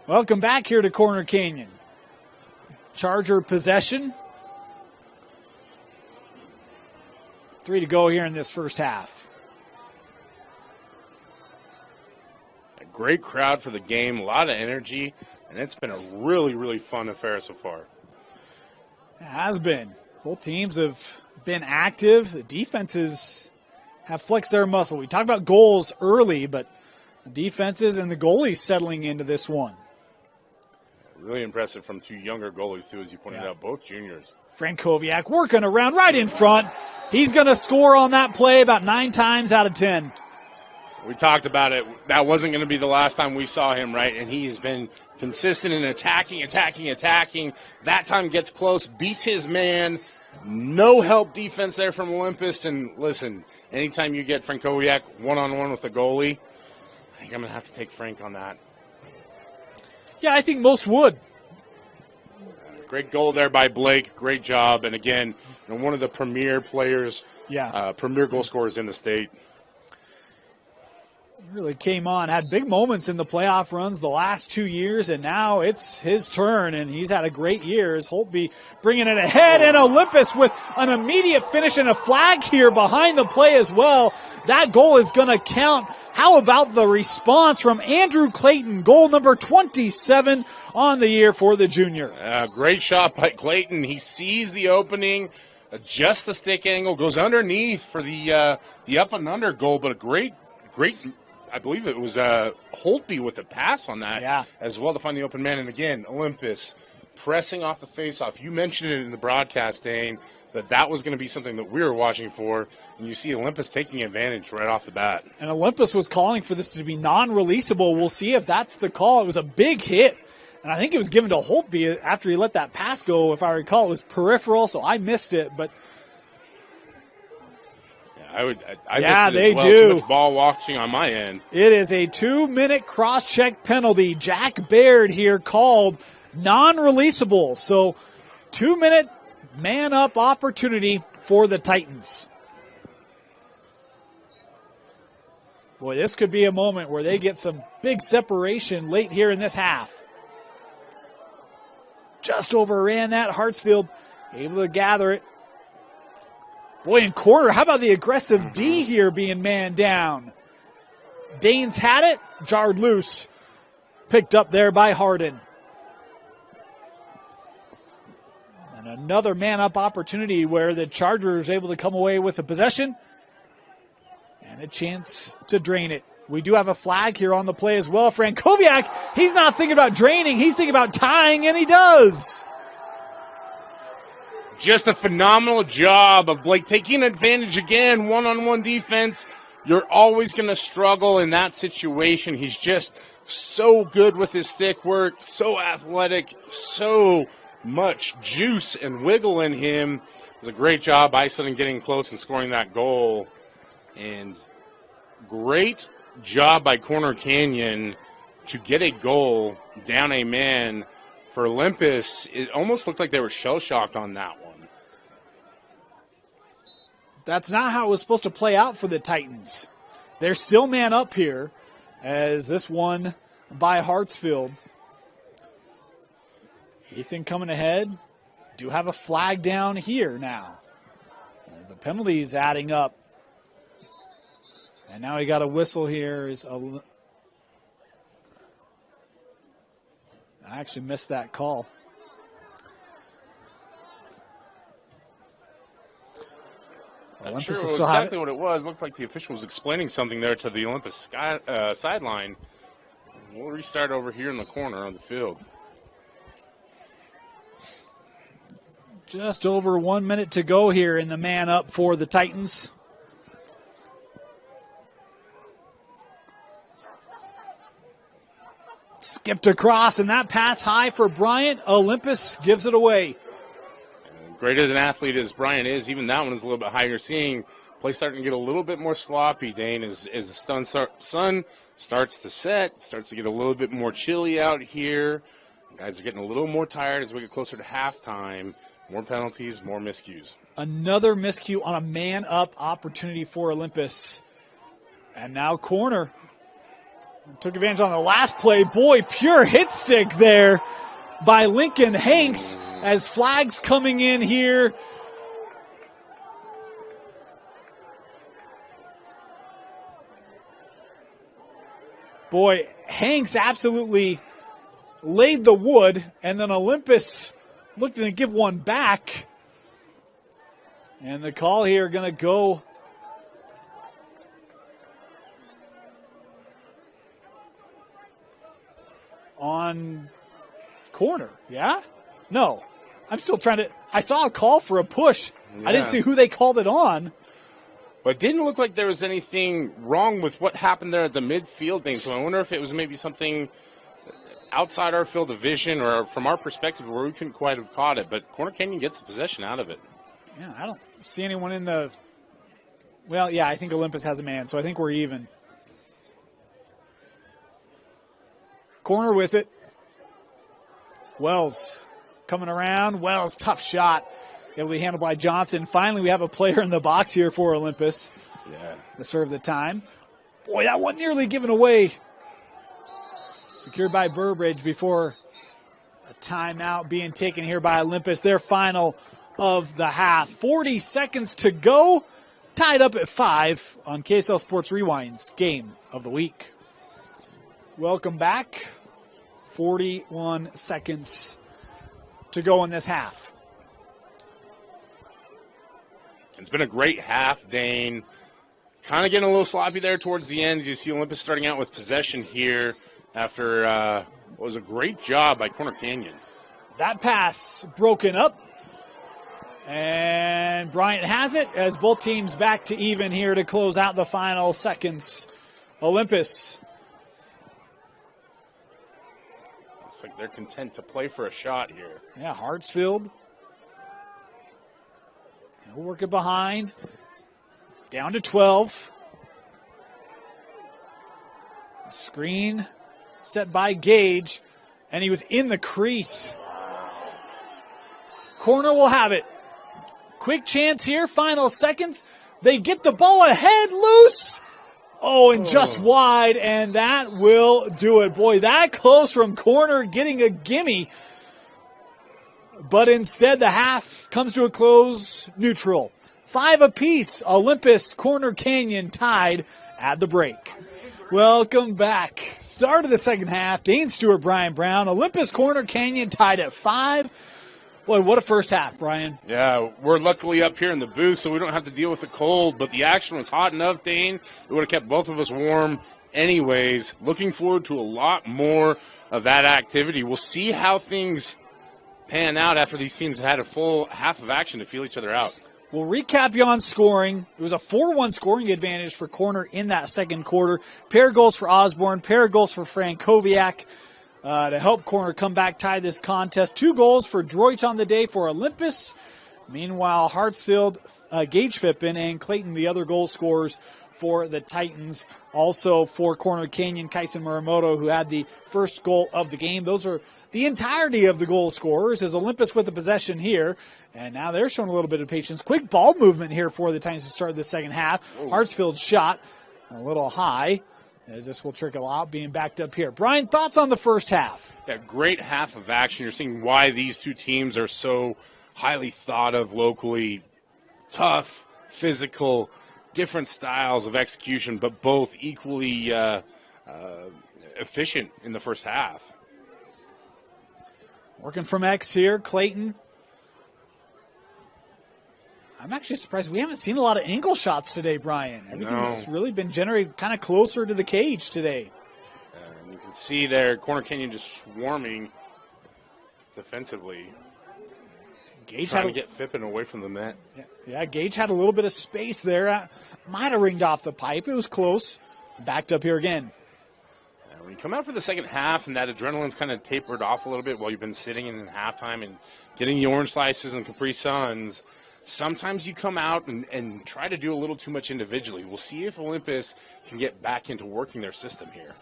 Welcome back here to Corner Canyon. Charger possession. 3 to go here in this first half. A great crowd for the game, a lot of energy, and it's been a really, really fun affair so far. It has been. Both teams have been active. The defenses have flexed their muscle. We talked about goals early, but the defenses and the goalies settling into this one. Really impressive from 2 younger goalies, too, as you pointed out, both juniors. Frankowiak working around right in front. He's going to score on that play about 9 times out of 10. We talked about it. That wasn't going to be the last time we saw him, right? And he's been consistent in attacking. That time gets close, beats his man. No help defense there from Olympus. And listen, anytime you get Frankowiak one-on-one with the goalie, I think I'm going to have to take Frank on that. Yeah, I think most would. Great goal there by Blake. Great job. And again, one of the premier players, premier goal scorers in the state. Really came on, had big moments in the playoff runs the last 2 years, and now it's his turn, and he's had a great year as Holtby bringing it ahead, and Olympus with an immediate finish and a flag here behind the play as well. That goal is going to count. How about the response from Andrew Clayton, goal number 27 on the year for the junior. Great shot by Clayton. He sees the opening, adjusts the stick angle, goes underneath for the up and under goal, but a great, I believe it was Holtby with the pass on that as well to find the open man. And again, Olympus pressing off the faceoff. You mentioned it in the broadcast, Dane, that was going to be something that we were watching for, and you see Olympus taking advantage right off the bat. And Olympus was calling for this to be non-releasable. We'll see if that's the call. It was a big hit, and I think it was given to Holtby after he let that pass go. If I recall, it was peripheral, so I missed it, but I missed it they as well. do. Too much ball watching on my end. It is a 2-minute cross-check penalty. Jack Baird here called non-releasable. So 2-minute man-up opportunity for the Titans. Boy, this could be a moment where they get some big separation late here in this half. Just overran that. Hartsfield able to gather it. Boy, in corner, how about the aggressive D here being man down? Danes had it, jarred loose. Picked up there by Harden. And another man-up opportunity where the Chargers able to come away with the possession and a chance to drain it. We do have a flag here on the play as well. Frankowiak, he's not thinking about draining, he's thinking about tying, and he does. Just a phenomenal job of Blake taking advantage again, one-on-one defense. You're always going to struggle in that situation. He's just so good with his stick work, so athletic, so much juice and wiggle in him. It was a great job isolating, getting close and scoring that goal. And great job by Corner Canyon to get a goal down a man. For Olympus, it almost looked like they were shell-shocked on that one. That's not how it was supposed to play out for the Titans. They're still man up here as this one by Hartsfield. Ethan coming ahead. Do have a flag down here now as the penalties adding up. And now he got a whistle here. I actually missed that call. I'm sure exactly what it was. Looked like the official was explaining something there to the Olympus sideline. We'll restart over here in the corner of the field. Just over 1 minute to go here in the man up for the Titans. Skipped across, and that pass high for Bryant. Olympus gives it away. Great as an athlete as Bryant is, even that one is a little bit higher. You're seeing play starting to get a little bit more sloppy, Dane, as the sun starts to set, starts to get a little bit more chilly out here. Guys are getting a little more tired as we get closer to halftime. More penalties, more miscues. Another miscue on a man-up opportunity for Olympus. And now corner. Took advantage on the last play. Boy, pure hit stick there by Lincoln Hanks as flags coming in here. Boy, Hanks absolutely laid the wood, and then Olympus looking to give one back. And the call here going to go on corner, yeah? No. I'm still trying to – I saw a call for a push. Yeah. I didn't see who they called it on. But it didn't look like there was anything wrong with what happened there at the midfield thing, so I wonder if it was maybe something outside our field of vision or from our perspective where we couldn't quite have caught it. But Corner Canyon gets the possession out of it. Yeah, I don't see anyone in the – well, yeah, I think Olympus has a man, so I think we're even. Corner with it. Wells coming around. Wells, tough shot. Able to be handled by Johnson. Finally, we have a player in the box here for Olympus. Yeah. To serve the time. Boy, that one nearly given away. Secured by Burbridge before a timeout being taken here by Olympus. Their final of the half. 40 seconds to go. Tied up at 5 on KSL Sports Rewind's Game of the Week. Welcome back. 41 seconds to go in this half. It's been a great half, Dane. Kind of getting a little sloppy there towards the end. You see Olympus starting out with possession here after what was a great job by Corner Canyon. That pass broken up. And Bryant has it as both teams back to even here to close out the final seconds. Olympus. Looks like they're content to play for a shot here. Yeah, Hartsfield. He'll work it behind. Down to 12. Screen set by Gage, and he was in the crease. Corner will have it. Quick chance here, final seconds. They get the ball ahead, loose. Oh, and just wide, and that will do it. Boy, that close from corner, getting a gimme. But instead, the half comes to a close, neutral. 5 apiece. Olympus, Corner Canyon tied at the break. Welcome back. Start of the second half. Dane Stewart, Brian Brown. Olympus, Corner Canyon tied at 5. Boy, what a first half, Brian. Yeah, we're luckily up here in the booth, so we don't have to deal with the cold. But the action was hot enough, Dane. It would have kept both of us warm anyways. Looking forward to a lot more of that activity. We'll see how things pan out after these teams had a full half of action to feel each other out. We'll recap you on scoring. It was a 4-1 scoring advantage for Corner in that second quarter. Pair of goals for Osborne, pair of goals for Frankowiak to help Corner come back, tie this contest. 2 goals for Droich on the day for Olympus. Meanwhile, Hartsfield, Gage Fippen, and Clayton, the other goal scorers for the Titans. Also for Corner Canyon, Kaisen Muramoto, who had the first goal of the game. Those are the entirety of the goal scorers as Olympus with the possession here. And now they're showing a little bit of patience. Quick ball movement here for the Titans to start the second half. Hartsfield's shot a little high as this will trickle out, being backed up here. Brian, thoughts on the first half? Yeah, great half of action. You're seeing why these two teams are so highly thought of locally. Tough, physical, different styles of execution, but both equally efficient in the first half. Working from X here, Clayton. I'm actually surprised we haven't seen a lot of angle shots today, Brian. Everything's really been generated kind of closer to the cage today. And you can see there, Corner Canyon just swarming defensively. Gage trying to get Fippen away from the net. Yeah, Gage had a little bit of space there. Might have ringed off the pipe. It was close. Backed up here again. When you come out for the second half and that adrenaline's kind of tapered off a little bit while you've been sitting in halftime and getting the orange slices and Capri Suns, sometimes you come out and try to do a little too much individually. We'll see if Olympus can get back into working their system here.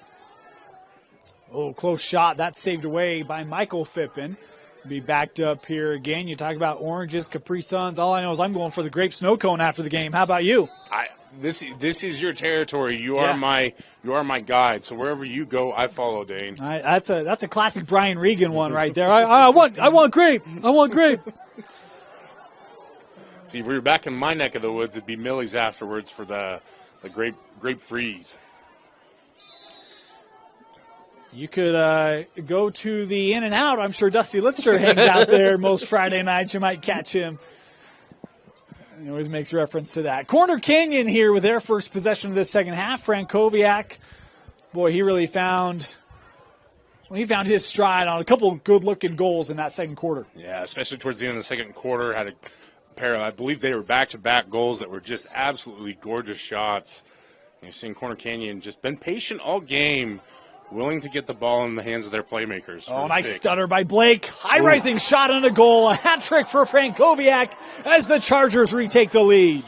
Oh, close shot. That's saved away by Michael Fippen. Be backed up here again. You talk about oranges, Capri Suns. All I know is I'm going for the grape snow cone after the game. How about you? This is your territory. You are my guide. So wherever you go, I follow, Dane. That's a classic Brian Regan one right there. I want grape. I want grape. See, if we were back in my neck of the woods, it'd be Millie's afterwards for the grape freeze. You could go to the In-N-Out. I'm sure Dusty Litster hangs out there most Friday nights. You might catch him. He always makes reference to that. Corner Canyon here with their first possession of this second half. Frankowiak, boy, he really found his stride on a couple good-looking goals in that second quarter. Yeah, especially towards the end of the second quarter. Had a pair of, I believe they were back-to-back goals that were just absolutely gorgeous shots. And you're seeing Corner Canyon just been patient all game, willing to get the ball in the hands of their playmakers. Oh, nice stutter by Blake. High-rising shot and a goal. A hat trick for Frankowiak as the Chargers retake the lead.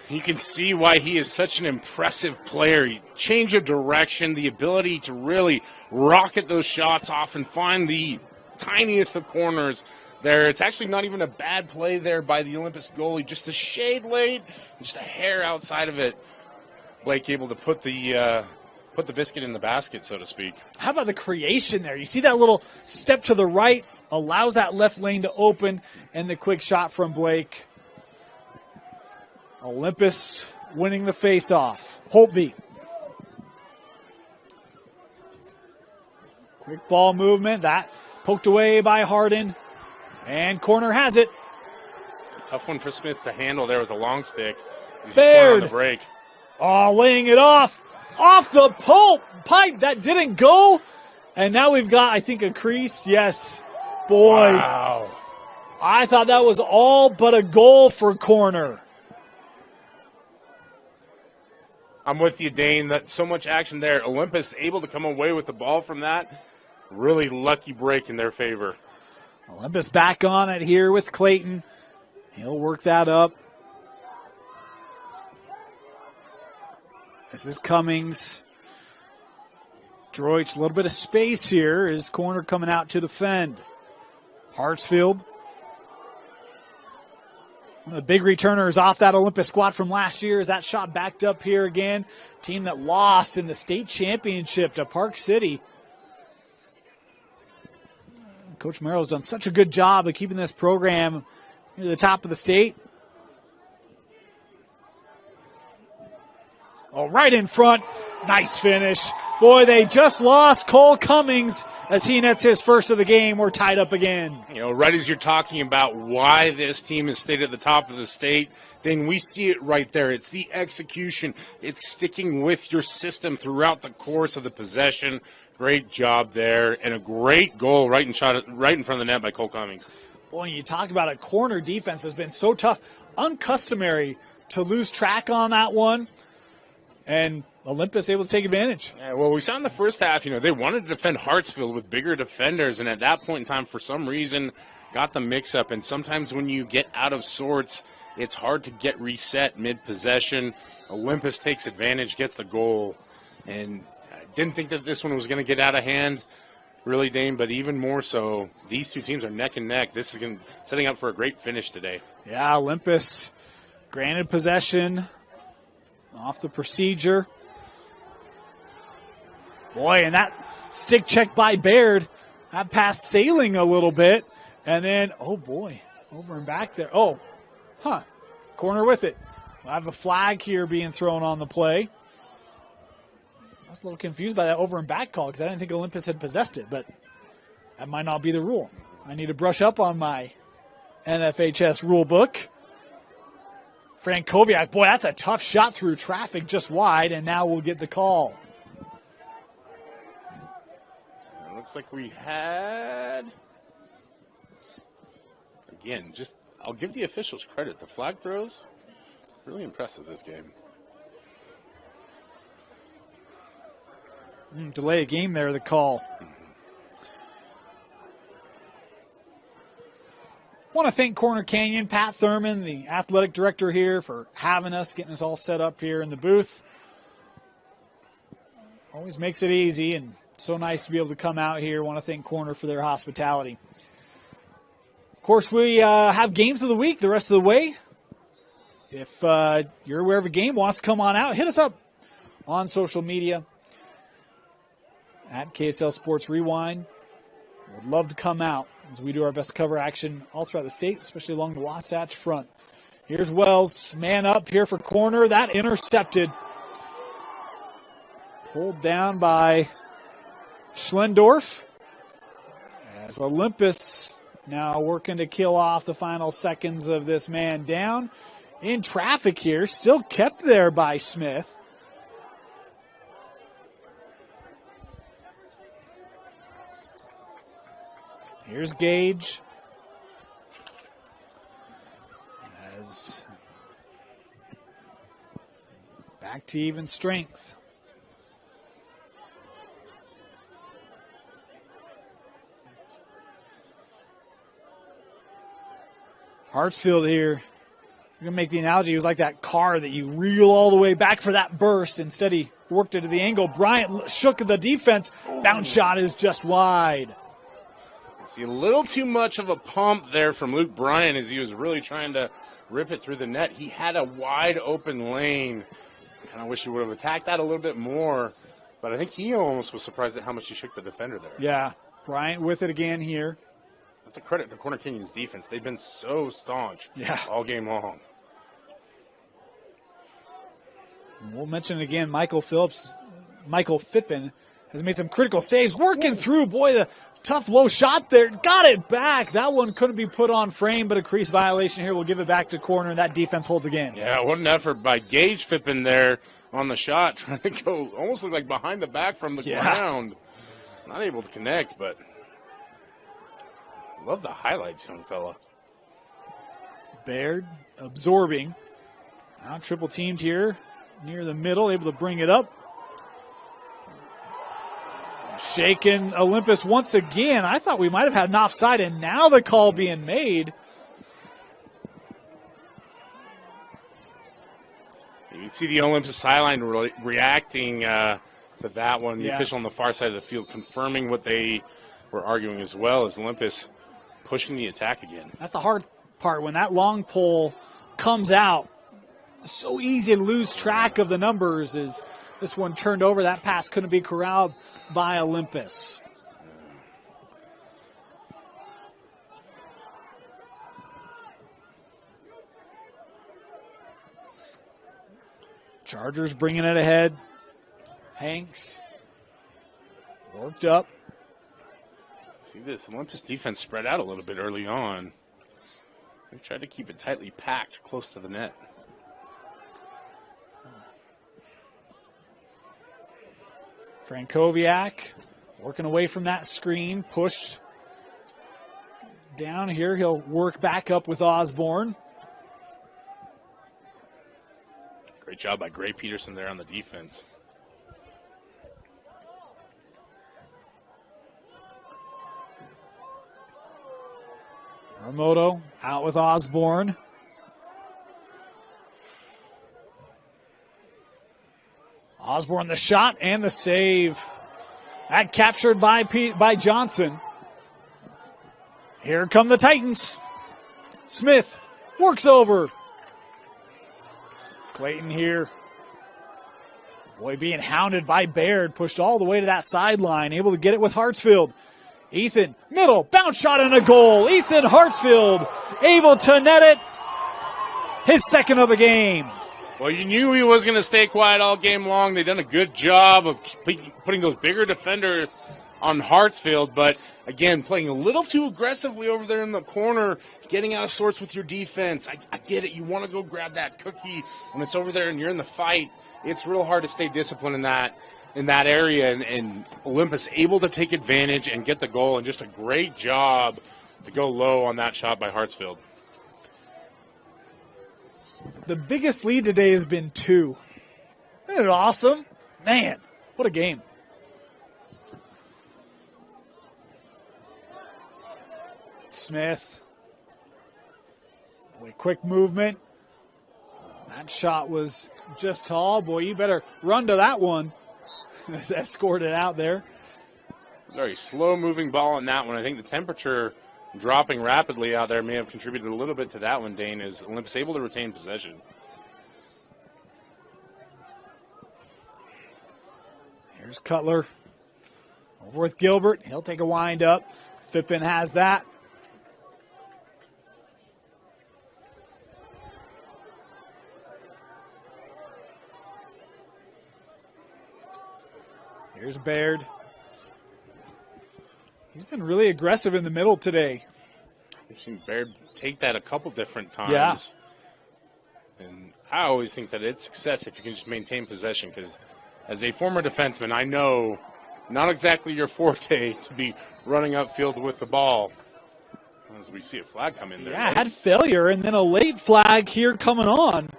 You can see why he is such an impressive player. Change of direction, the ability to really rocket those shots off and find the tiniest of corners there. It's actually not even a bad play there by the Olympus goalie. Just a shade late, just a hair outside of it. Blake able to put the biscuit in the basket, so to speak. How about the creation there? You see that little step to the right, allows that left lane to open, and the quick shot from Blake. Olympus winning the face-off. Holtby. Quick ball movement. That poked away by Harden. And corner has it. Tough one for Smith to handle there with a long stick. He's Baird. on the break. Oh, laying it off. Off the pipe. That didn't go. And now we've got, I think, a crease. Yes. Boy. Wow. I thought that was all but a goal for corner. I'm with you, Dane. That so much action there. Olympus able to come away with the ball from that. Really lucky break in their favor. Olympus back on it here with Clayton. He'll work that up. This is Cummings. Droich, a little bit of space here. His corner coming out to defend. Hartsfield. One of the big returners off that Olympus squad from last year. Is that shot backed up here again? Team that lost in the state championship to Park City. Coach Merrill's done such a good job of keeping this program near the top of the state. Oh, right in front. Nice finish. Boy, they just lost Cole Cummings as he nets his first of the game. We're tied up again. You know, right as you're talking about why this team is stayed at the top of the state, then we see it right there. It's the execution. It's sticking with your system throughout the course of the possession. Great job there, and a great goal right in front of the net by Cole Cummings. Boy, you talk about a corner defense has been so tough. Uncustomary to lose track on that one. And Olympus able to take advantage. Yeah, well, we saw in the first half, they wanted to defend Hartsfield with bigger defenders, and at that point in time, for some reason, got the mix-up. And sometimes when you get out of sorts, it's hard to get reset mid-possession. Olympus takes advantage, gets the goal. And I didn't think that this one was going to get out of hand, really, Dane, but even more so, these two teams are neck and neck. This is setting up for a great finish today. Yeah, Olympus granted possession off the procedure. Boy, and that stick check by Baird, that pass sailing a little bit. And then, oh boy, over and back there. Oh, corner with it. We'll have a flag here being thrown on the play. I was a little confused by that over and back call because I didn't think Olympus had possessed it, but that might not be the rule. I need to brush up on my NFHS rule book. Frankowiak, boy, that's a tough shot through traffic just wide, and now we'll get the call. It looks like we had, again, I'll give the officials credit. The flag throws, really impressive this game. Delay a game there, the call. Want to thank Corner Canyon, Pat Thurman, the athletic director here, for having us, getting us all set up here in the booth. Always makes it easy and so nice to be able to come out here. Want to thank Corner for their hospitality. Of course, we have games of the week the rest of the way. If you're aware of a game, wants to come on out, hit us up on social media at KSL Sports Rewind. Would love to come out as we do our best to cover action all throughout the state, especially along the Wasatch front. Here's Wells, man up here for corner. That intercepted. Pulled down by Schlendorf. As Olympus now working to kill off the final seconds of this man down. In traffic here, still kept there by Smith. Here's Gage. As back to even strength. Hartsfield here. I'm going to make the analogy. It was like that car that you reel all the way back for that burst. Instead, he worked it to the angle. Bryant shook the defense. Bounce shot is just wide. See a little too much of a pump there from Luke Bryant as he was really trying to rip it through the net. He had a wide open lane. kind of wish he would have attacked that a little bit more, but I think he almost was surprised at how much he shook the defender there. Yeah, Bryant with it again here. That's a credit to Corner Canyon's defense. They've been so staunch all game long. We'll mention it again, Michael Phippen has made some critical saves, working through. Boy, the tough low shot there. Got it back. That one couldn't be put on frame, but a crease violation here. We'll give it back to corner, and that defense holds again. Yeah, what an effort by Gage Phippen there on the shot, trying to go almost look like behind the back from the ground. Not able to connect, but love the highlights, young fella. Baird absorbing. Now triple teamed here near the middle, able to bring it up. Shaken Olympus once again. I thought we might have had an offside, and now the call being made. You can see the Olympus sideline reacting to that one. The official on the far side of the field confirming what they were arguing, as well as Olympus pushing the attack again. That's the hard part. When that long pole comes out, so easy to lose track of the numbers. As this one turned over, that pass couldn't be corralled by Olympus. Chargers bringing it ahead. Hanks worked up. See this Olympus defense spread out a little bit early on. They tried to keep it tightly packed close to the net. Frankowiak working away from that screen, pushed down here. He'll work back up with Osborne. Great job by Gray Peterson there on the defense. Aramoto out with Osborne. Osborne the shot and the save. That captured by Johnson. Here come the Titans. Smith works over. Clayton here. Boy, being hounded by Baird. Pushed all the way to that sideline. Able to get it with Hartsfield. Ethan, middle, bounce shot and a goal. Ethan Hartsfield able to net it. His second of the game. Well, you knew he was going to stay quiet all game long. They've done a good job of putting those bigger defenders on Hartsfield, but again, playing a little too aggressively over there in the corner, getting out of sorts with your defense. I get it. You want to go grab that cookie when it's over there and you're in the fight. It's real hard to stay disciplined in that area, and Olympus able to take advantage and get the goal, and just a great job to go low on that shot by Hartsfield. The biggest lead today has been 2. Isn't it awesome? Man, what a game. Smith. Boy, quick movement. That shot was just tall. Boy, you better run to that one. Escorted out there. Very slow-moving ball on that one. I think the temperature dropping rapidly out there may have contributed a little bit to that one, Dane, is Olympus able to retain possession. Here's Cutler. Over with Gilbert. He'll take a wind up. Phippen has that. Here's Baird. He's been really aggressive in the middle today. We've seen Baird take that a couple different times. Yeah. And I always think that it's success if you can just maintain possession, because as a former defenseman, I know not exactly your forte to be running upfield with the ball. As we see a flag come in there. Yeah, had failure, and then a late flag here coming on.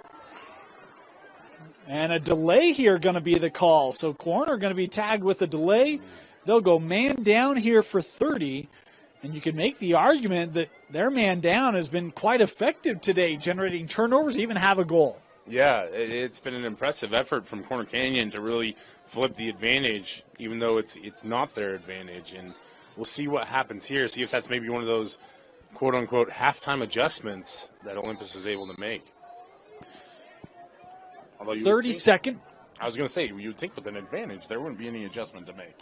And a delay here going to be the call. So corner going to be tagged with a delay. They'll go man down here for 30. And you can make the argument that their man down has been quite effective today, generating turnovers, even have a goal. Yeah, it's been an impressive effort from Corner Canyon to really flip the advantage, even though it's not their advantage. And we'll see what happens here, see if that's maybe one of those quote-unquote halftime adjustments that Olympus is able to make. Although 32nd. I was going to say, you'd think with an advantage, there wouldn't be any adjustment to make.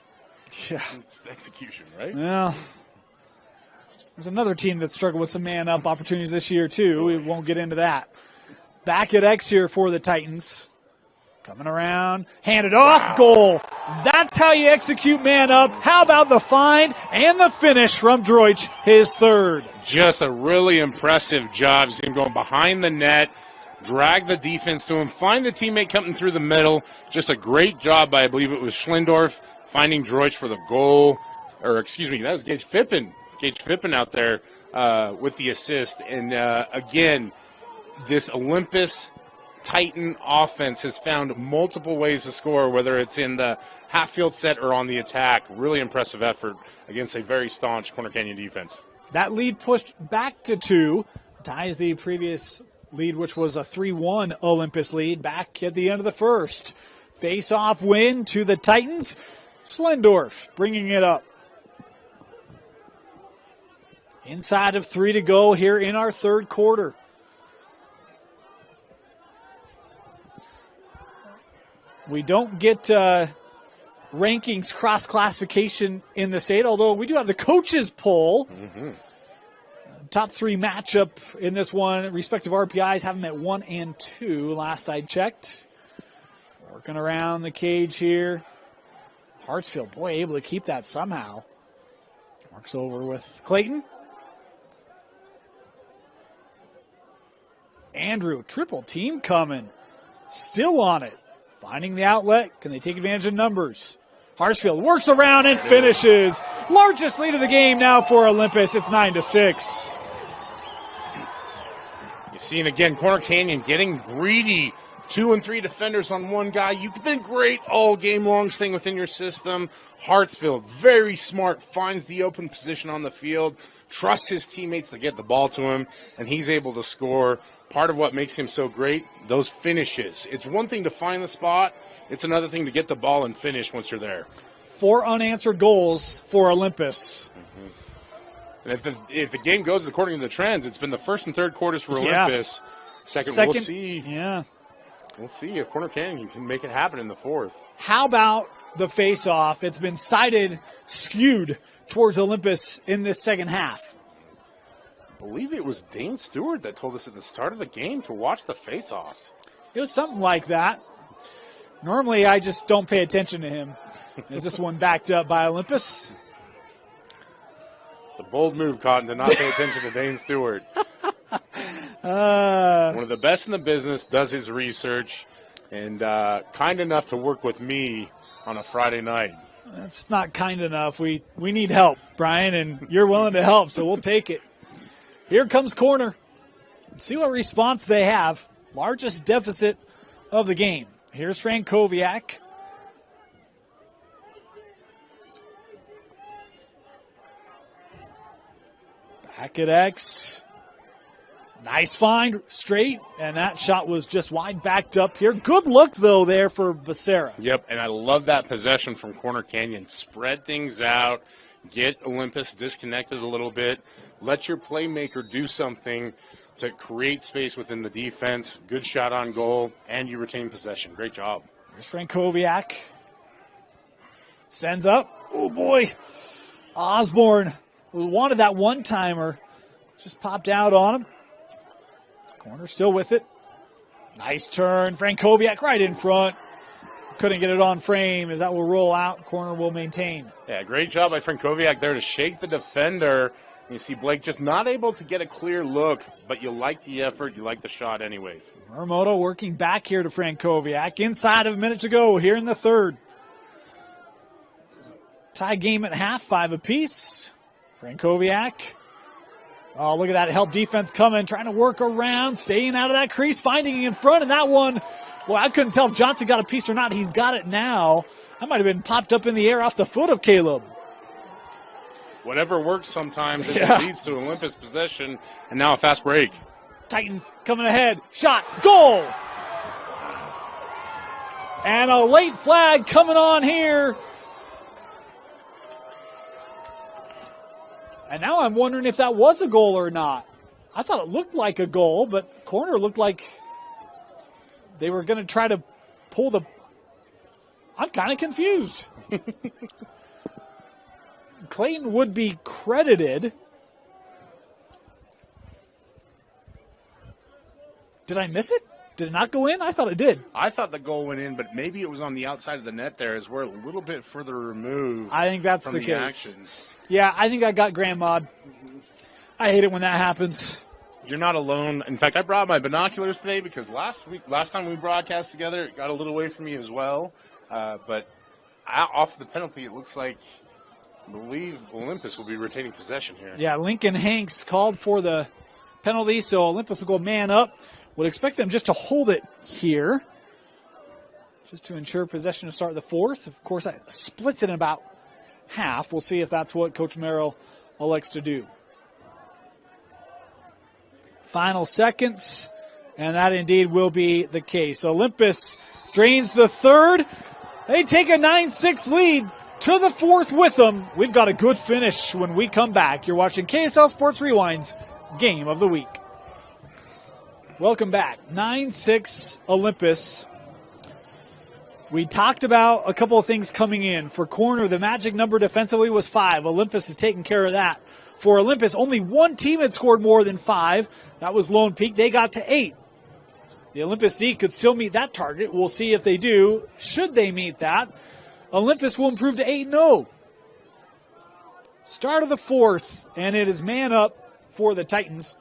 Yeah. It's execution, right? Well, there's another team that struggled with some man-up opportunities this year, too. We won't get into that. Back at X here for the Titans. Coming around, handed off, goal. That's how you execute man-up. How about the find and the finish from Droich, his third. Just a really impressive job. You see him going behind the net, drag the defense to him, find the teammate coming through the middle. Just a great job by, I believe it was Schlendorf, finding Droich for the goal. Or, excuse me, that was Gage Phippen. Gage Phippen out there with the assist. And, again, this Olympus Titan offense has found multiple ways to score, whether it's in the half-field set or on the attack. Really impressive effort against a very staunch Corner Canyon defense. That lead pushed back to 2. Ties the previous lead, which was a 3-1 Olympus lead, back at the end of the first. Face-off win to the Titans. Schlendorf bringing it up. Inside of 3 to go here in our third quarter. We don't get rankings cross-classification in the state, although we do have the coaches poll. Mm-hmm. Top 3 matchup in this one. Respective RPIs have them at 1 and 2, last I checked. Working around the cage here. Hartsfield, boy, able to keep that somehow. Works over with Clayton. Andrew, triple team coming. Still on it. Finding the outlet. Can they take advantage of numbers? Hartsfield works around and finishes. Largest lead of the game now for Olympus. It's 9-6. You see it again, Corner Canyon getting greedy. 2 and 3 defenders on one guy. You've been great all game long, staying within your system. Hartsfield, very smart, finds the open position on the field, trusts his teammates to get the ball to him, and he's able to score. Part of what makes him so great, those finishes. It's one thing to find the spot. It's another thing to get the ball and finish once you're there. 4 unanswered goals for Olympus. Mm-hmm. And if the game goes according to the trends, it's been the first and third quarters for Olympus. Second, we'll see. Yeah. We'll see if Corner Canyon can make it happen in the fourth. How about the face-off? It's been skewed towards Olympus in this second half. I believe it was Dane Stewart that told us at the start of the game to watch the face-offs. It was something like that. Normally, I just don't pay attention to him. Is this one backed up by Olympus? It's a bold move, Cotton, to not pay attention to Dane Stewart. One of the best in the business, does his research, and kind enough to work with me on a Friday night. That's not kind enough. We need help, Brian, and you're willing to help, so we'll take it. Here comes corner. Let's see what response they have. Largest deficit of the game. Here's Frankowiak. Back at X. Nice find, straight, and that shot was just wide backed up here. Good look, though, there for Becerra. Yep, and I love that possession from Corner Canyon. Spread things out, get Olympus disconnected a little bit, let your playmaker do something to create space within the defense. Good shot on goal, and you retain possession. Great job. Here's Frankowiak. Sends up. Oh, boy. Osborne, who wanted that one-timer, just popped out on him. Corner still with it. Nice turn. Frankowiak right in front. Couldn't get it on frame as that will roll out. Corner will maintain. Yeah, great job by Frankowiak there to shake the defender. You see Blake just not able to get a clear look, but you like the effort, you like the shot anyways. Muramoto working back here to Frankowiak. Inside of a minute to go here in the third. Tie game at half, 5 apiece. Frankowiak. Oh, look at that help defense coming, trying to work around, staying out of that crease, finding it in front, and that one, boy, I couldn't tell if Johnson got a piece or not. He's got it now. That might have been popped up in the air off the foot of Caleb. Whatever works sometimes, it leads to Olympus possession, and now a fast break. Titans coming ahead. Shot. Goal. And a late flag coming on here. And now I'm wondering if that was a goal or not. I thought it looked like a goal, but corner looked like They were going to try to pull the – I'm kind of confused. Clayton would be credited. Did I miss it? Did it not go in? I thought it did. I thought the goal went in, but maybe it was on the outside of the net there as we're a little bit further removed. I think that's from the the case. action. Yeah, I think I got grandma'd. I hate it when that happens. You're not alone. In fact, I brought my binoculars today because last time we broadcast together, it got a little away from me as well. But off the penalty, it looks like, I believe Olympus will be retaining possession here. Yeah, Lincoln Hanks called for the penalty, so Olympus will go man up. Would expect them just to hold it here, just to ensure possession to start the fourth. Of course, that splits it in about half. We'll see if that's what Coach Merrill elects to do. Final seconds, and that indeed will be the case. Olympus drains the third. They take a 9-6 lead to the fourth with them. We've got a good finish when we come back. You're watching KSL Sports Rewind's Game of the Week. Welcome back. 9-6 Olympus. We talked about a couple of things coming in. For corner, the magic number defensively was 5. Olympus is taking care of that. For Olympus, only one team had scored more than 5. That was Lone Peak. They got to 8. The Olympus D could still meet that target. We'll see if they do. Should they meet that, Olympus will improve to 8-0. Start of the fourth, and it is man up for the Titans.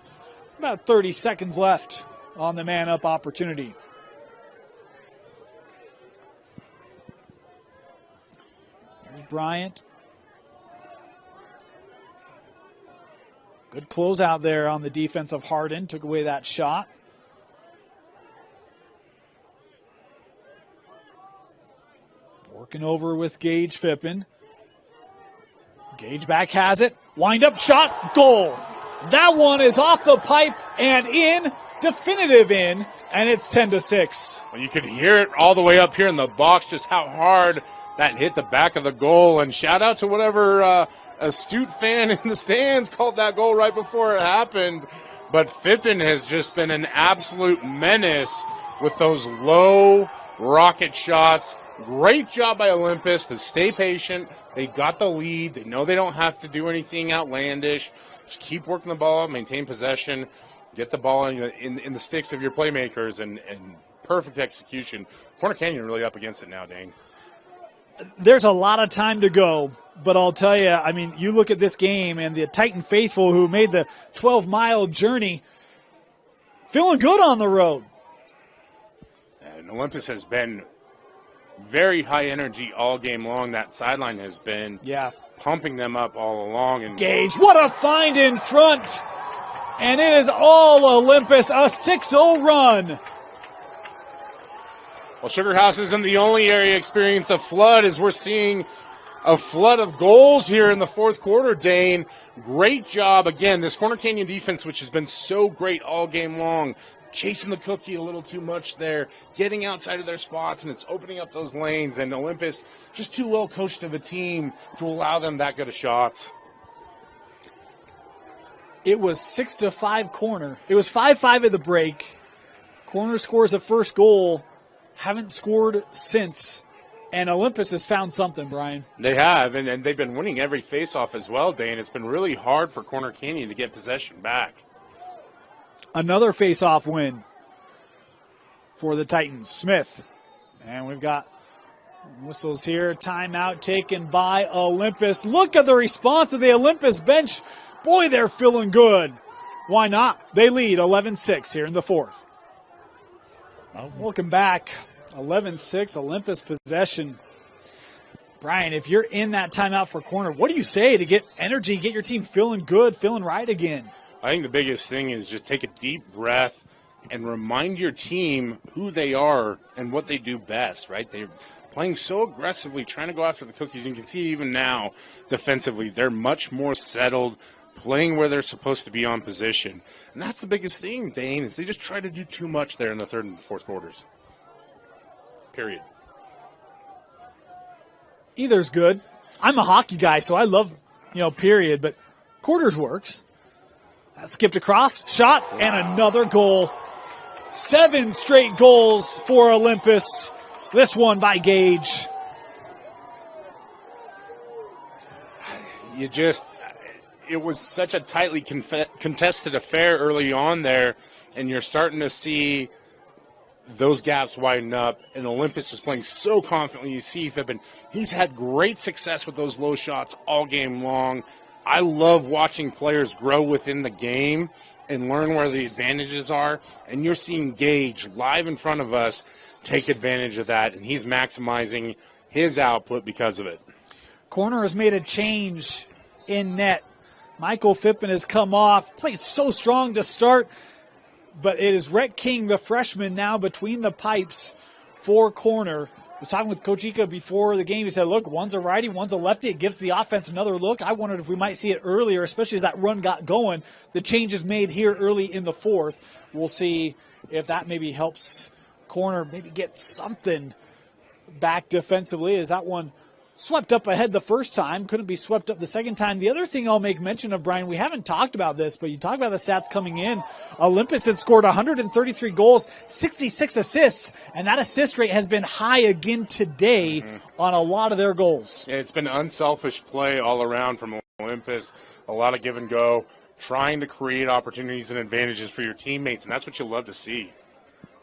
About 30 seconds left on the man up opportunity. There's Bryant. Good close out there on the defense of Hardin. Took away that shot. Working over with Gage Fippen. Gage back has it. Wind up shot. Goal. That one is off the pipe and in. Definitive in. And it's 10-6. Well, you could hear it all the way up here in the box, just how hard that hit the back of the goal. And shout out to whatever astute fan in the stands called that goal right before it happened. But Fippen has just been an absolute menace with those low rocket shots. Great job by Olympus to stay patient. They got the lead. They know they don't have to do anything outlandish. Just keep working the ball, maintain possession, get the ball in the sticks of your playmakers, and perfect execution. Corner Canyon really up against it now, Dane. There's a lot of time to go, but I'll tell you, I mean, you look at this game and the Titan faithful who made the 12-mile journey feeling good on the road. And Olympus has been very high energy all game long. That sideline has been pumping them up all along. And Gage, what a find in front. And it is all Olympus, a 6-0 run. Well, Sugar House isn't the only area experiencing a flood, as we're seeing a flood of goals here in the fourth quarter, Dane. Great job, again, this Corner Canyon defense, which has been so great all game long, chasing the cookie a little too much there, getting outside of their spots, and it's opening up those lanes. And Olympus, just too well coached of a team to allow them that good of shots. It was 6-5 corner. It was 5-5 at the break. Corner scores the first goal. Haven't scored since. And Olympus has found something, Brian. They have, and they've been winning every faceoff as well, Dane. It's been really hard for Corner Canyon to get possession back. Another face-off win for the Titans. Smith. And we've got whistles here. Timeout taken by Olympus. Look at the response of the Olympus bench. Boy, they're feeling good. Why not? They lead 11-6 here in the fourth. Welcome back. 11-6, Olympus possession. Brian, if you're in that timeout for corner, what do you say to get energy, get your team feeling good, feeling right again? I think the biggest thing is just take a deep breath and remind your team who they are and what they do best, right? They're playing so aggressively, trying to go after the cookies. You can see even now, defensively, they're much more settled, playing where they're supposed to be on position. And that's the biggest thing, Dane, is they just try to do too much there in the third and fourth quarters. Period. Either's good. I'm a hockey guy, so I love, period, but quarters works. Skipped across, shot, and another goal. 7 straight goals for Olympus. This one by Gage. It was such a tightly contested affair early on there, and you're starting to see those gaps widen up, and Olympus is playing so confidently. You see Fippen, he's had great success with those low shots all game long. I love watching players grow within the game and learn where the advantages are, and you're seeing Gage live in front of us take advantage of that, and he's maximizing his output because of it. Corner has made a change in net. Michael Fippen has come off, played so strong to start, but it is Rhett King, the freshman, now between the pipes for Corner. I was talking with Coach Ika before the game. He said, look, one's a righty, one's a lefty. It gives the offense another look. I wondered if we might see it earlier, especially as that run got going. The changes made here early in the fourth. We'll see if that maybe helps Corner maybe get something back defensively, as that one swept up ahead the first time, couldn't be swept up the second time. The other thing I'll make mention of, Brian, we haven't talked about this, but you talk about the stats coming in. Olympus had scored 133 goals, 66 assists, and that assist rate has been high again today on a lot of their goals. Yeah, it's been unselfish play all around from Olympus, a lot of give and go, trying to create opportunities and advantages for your teammates, and that's what you love to see.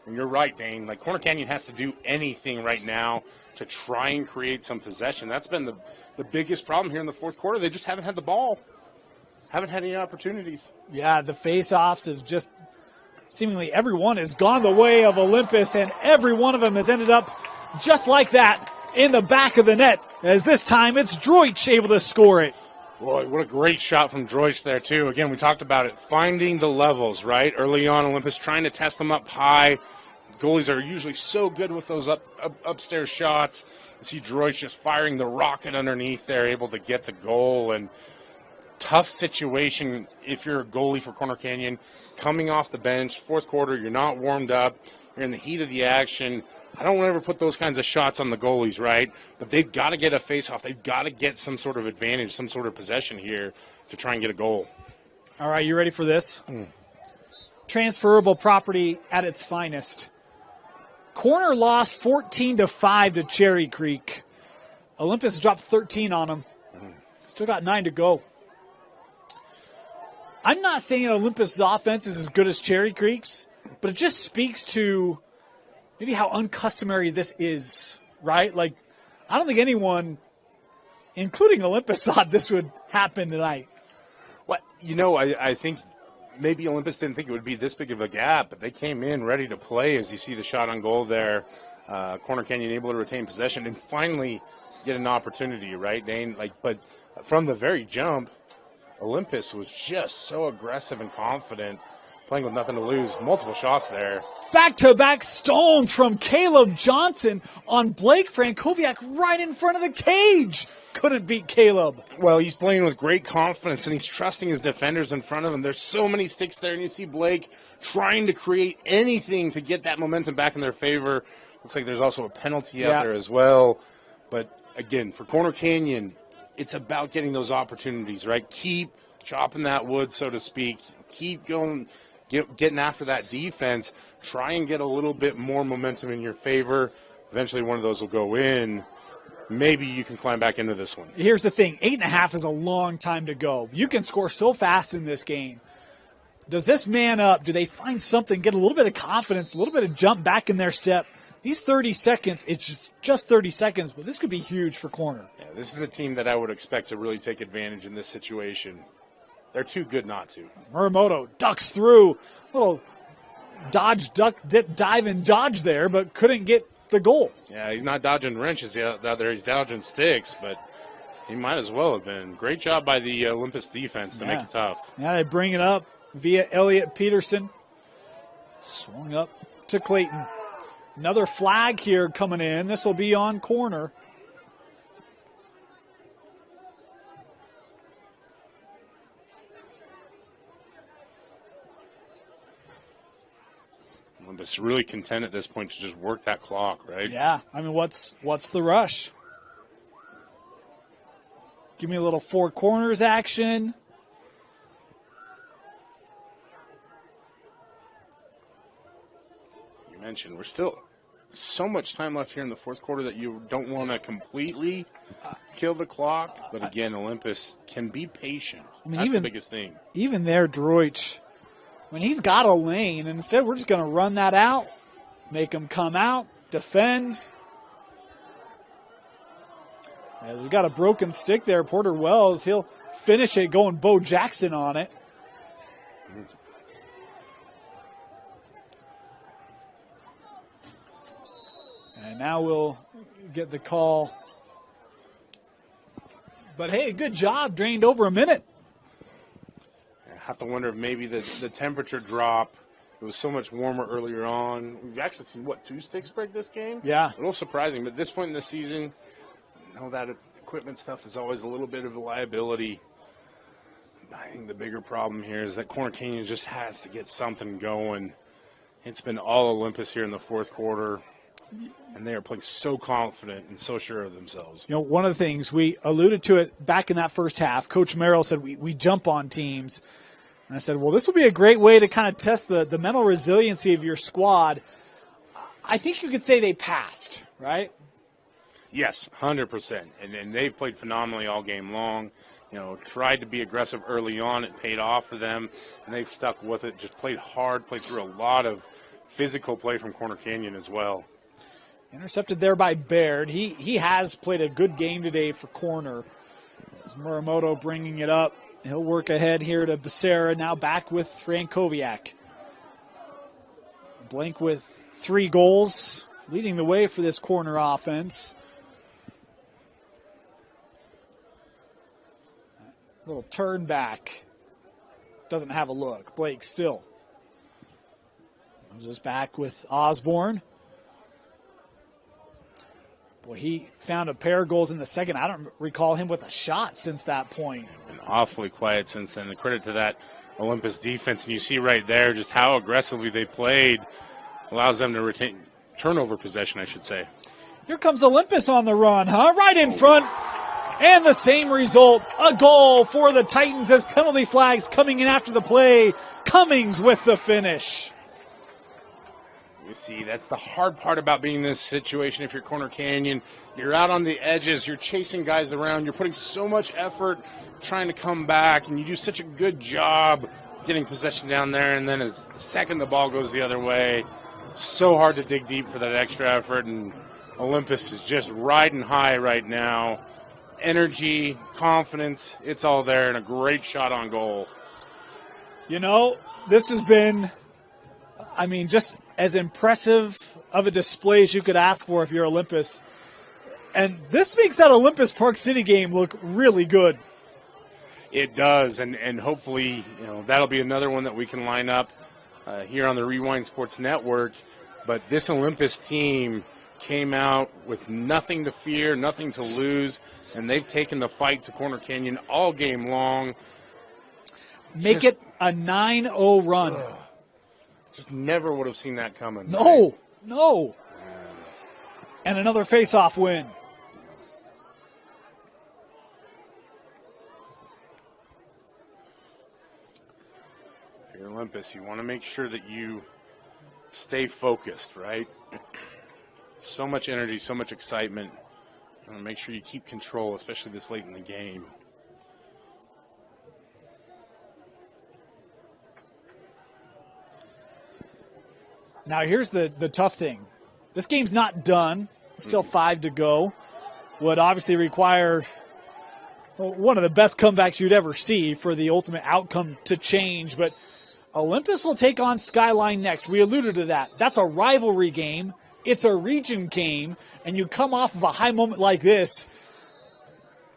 And you're right, Dane. Like, Corner Canyon has to do anything right now to try and create some possession. That's been the biggest problem here in the fourth quarter. They just haven't had the ball. Haven't had any opportunities. Yeah, the face-offs have just seemingly everyone has gone the way of Olympus, and every one of them has ended up just like that in the back of the net, as this time it's Droich able to score it. Boy, what a great shot from Droich there, too. Again, we talked about it, finding the levels, right? Early on, Olympus trying to test them up high. Goalies are usually so good with those upstairs shots. You see Droich just firing the rocket underneath there, able to get the goal. And tough situation if you're a goalie for Corner Canyon. Coming off the bench, fourth quarter, you're not warmed up. You're in the heat of the action. I don't ever put those kinds of shots on the goalies, right? But they've got to get a face-off. They've got to get some sort of advantage, some sort of possession here to try and get a goal. All right, you ready for this? Transferable property at its finest. Corner lost 14-5 to Cherry Creek. Olympus dropped 13 on them. Still got 9 to go. I'm not saying Olympus' offense is as good as Cherry Creek's, but it just speaks to maybe how uncustomary this is, right? Like, I don't think anyone, including Olympus, thought this would happen tonight. Well, I think maybe Olympus didn't think it would be this big of a gap, but they came in ready to play. As you see the shot on goal there, Corner Canyon able to retain possession and finally get an opportunity, right, Dane? But from the very jump, Olympus was just so aggressive and confident, playing with nothing to lose. Multiple shots there. Back-to-back stones from Caleb Johnson on Blake Frankowiak right in front of the cage. Couldn't beat Caleb. Well, he's playing with great confidence, and he's trusting his defenders in front of him. There's so many sticks there, and you see Blake trying to create anything to get that momentum back in their favor. Looks like there's also a penalty out there as well. But, again, for Corner Canyon, it's about getting those opportunities, right? Keep chopping that wood, so to speak. Keep going, getting after that defense. Try and get a little bit more momentum in your favor. Eventually one of those will go in. Maybe you can climb back into this one. Here's the thing. 8.5 is a long time to go. You can score so fast in this game. Does this man up? Do they find something, get a little bit of confidence, a little bit of jump back in their step? These 30 seconds, it's just 30 seconds, but this could be huge for Corner. Yeah, this is a team that I would expect to really take advantage in this situation. They're too good not to. Muramoto ducks through. Little dodge, duck, dip, dive, and dodge there, but couldn't get the goal. Yeah, he's not dodging wrenches out there. He's dodging sticks, but he might as well have been. Great job by the Olympus defense to make it tough. Yeah, they bring it up via Elliot Peterson. Swung up to Clayton. Another flag here coming in. This will be on Corner. Olympus really content at this point to just work that clock, right? Yeah, I mean, what's the rush? Give me a little four corners action. you mentioned, we're still so much time left here in the fourth quarter that you don't want to completely kill the clock. But again, Olympus can be patient. I mean, that's even the biggest thing. Even there, Droich, when he's got a lane, and instead we're just going to run that out, make him come out, defend. As we got a broken stick there, Porter Wells, he'll finish it going Bo Jackson on it. And now we'll get the call. But hey, good job, drained over a minute. I have to wonder if maybe the temperature drop. It was so much warmer earlier on. We've actually seen, 2 sticks break this game? Yeah. A little surprising, but at this point in the season, that equipment stuff is always a little bit of a liability. I think the bigger problem here is that Corner Canyon just has to get something going. It's been all Olympus here in the fourth quarter, and they are playing so confident and so sure of themselves. One of the things, we alluded to it back in that first half, Coach Merrill said we jump on teams. And I said, well, this will be a great way to kind of test the mental resiliency of your squad. I think you could say they passed, right? Yes, 100%. And they've played phenomenally all game long. Tried to be aggressive early on. It paid off for them, and they've stuck with it. Just played hard, played through a lot of physical play from Corner Canyon as well. Intercepted there by Baird. He has played a good game today for corner. As Muramoto bringing it up. He'll work ahead here to Becerra, now back with Frankowiak. Blank with 3 goals, leading the way for this corner offense. Little turn back. Doesn't have a look. Blake still. Moves us back with Osborne. Boy, he found a pair of goals in the second. I don't recall him with a shot since that point. Been awfully quiet since then. The credit to that Olympus defense, and you see right there just how aggressively they played. Allows them to retain turnover possession, I should say. Here comes Olympus on the run, huh? Right in front. And the same result, a goal for the Titans as penalty flags coming in after the play. Cummings with the finish. You see, that's the hard part about being in this situation. If you're Corner Canyon, you're out on the edges, you're chasing guys around, you're putting so much effort trying to come back, and you do such a good job getting possession down there, and then as the second the ball goes the other way, so hard to dig deep for that extra effort, and Olympus is just riding high right now. Energy, confidence, it's all there, and a great shot on goal. This has been, just as impressive of a display as you could ask for if you're Olympus. And this makes that Olympus Park City game look really good. It does, and hopefully, that'll be another one that we can line up here on the Rewind Sports Network. But this Olympus team came out with nothing to fear, nothing to lose, and they've taken the fight to Corner Canyon all game long. Make it a 9-0 run. Just never would have seen that coming. No. And another face-off win. If you're Olympus, you want to make sure that you stay focused, right? So much energy, so much excitement. You want to make sure you keep control, especially this late in the game. Now, here's the tough thing. This game's not done. Still 5 to go. Would obviously require one of the best comebacks you'd ever see for the ultimate outcome to change. But Olympus will take on Skyline next. We alluded to that. That's a rivalry game. It's a region game. And you come off of a high moment like this.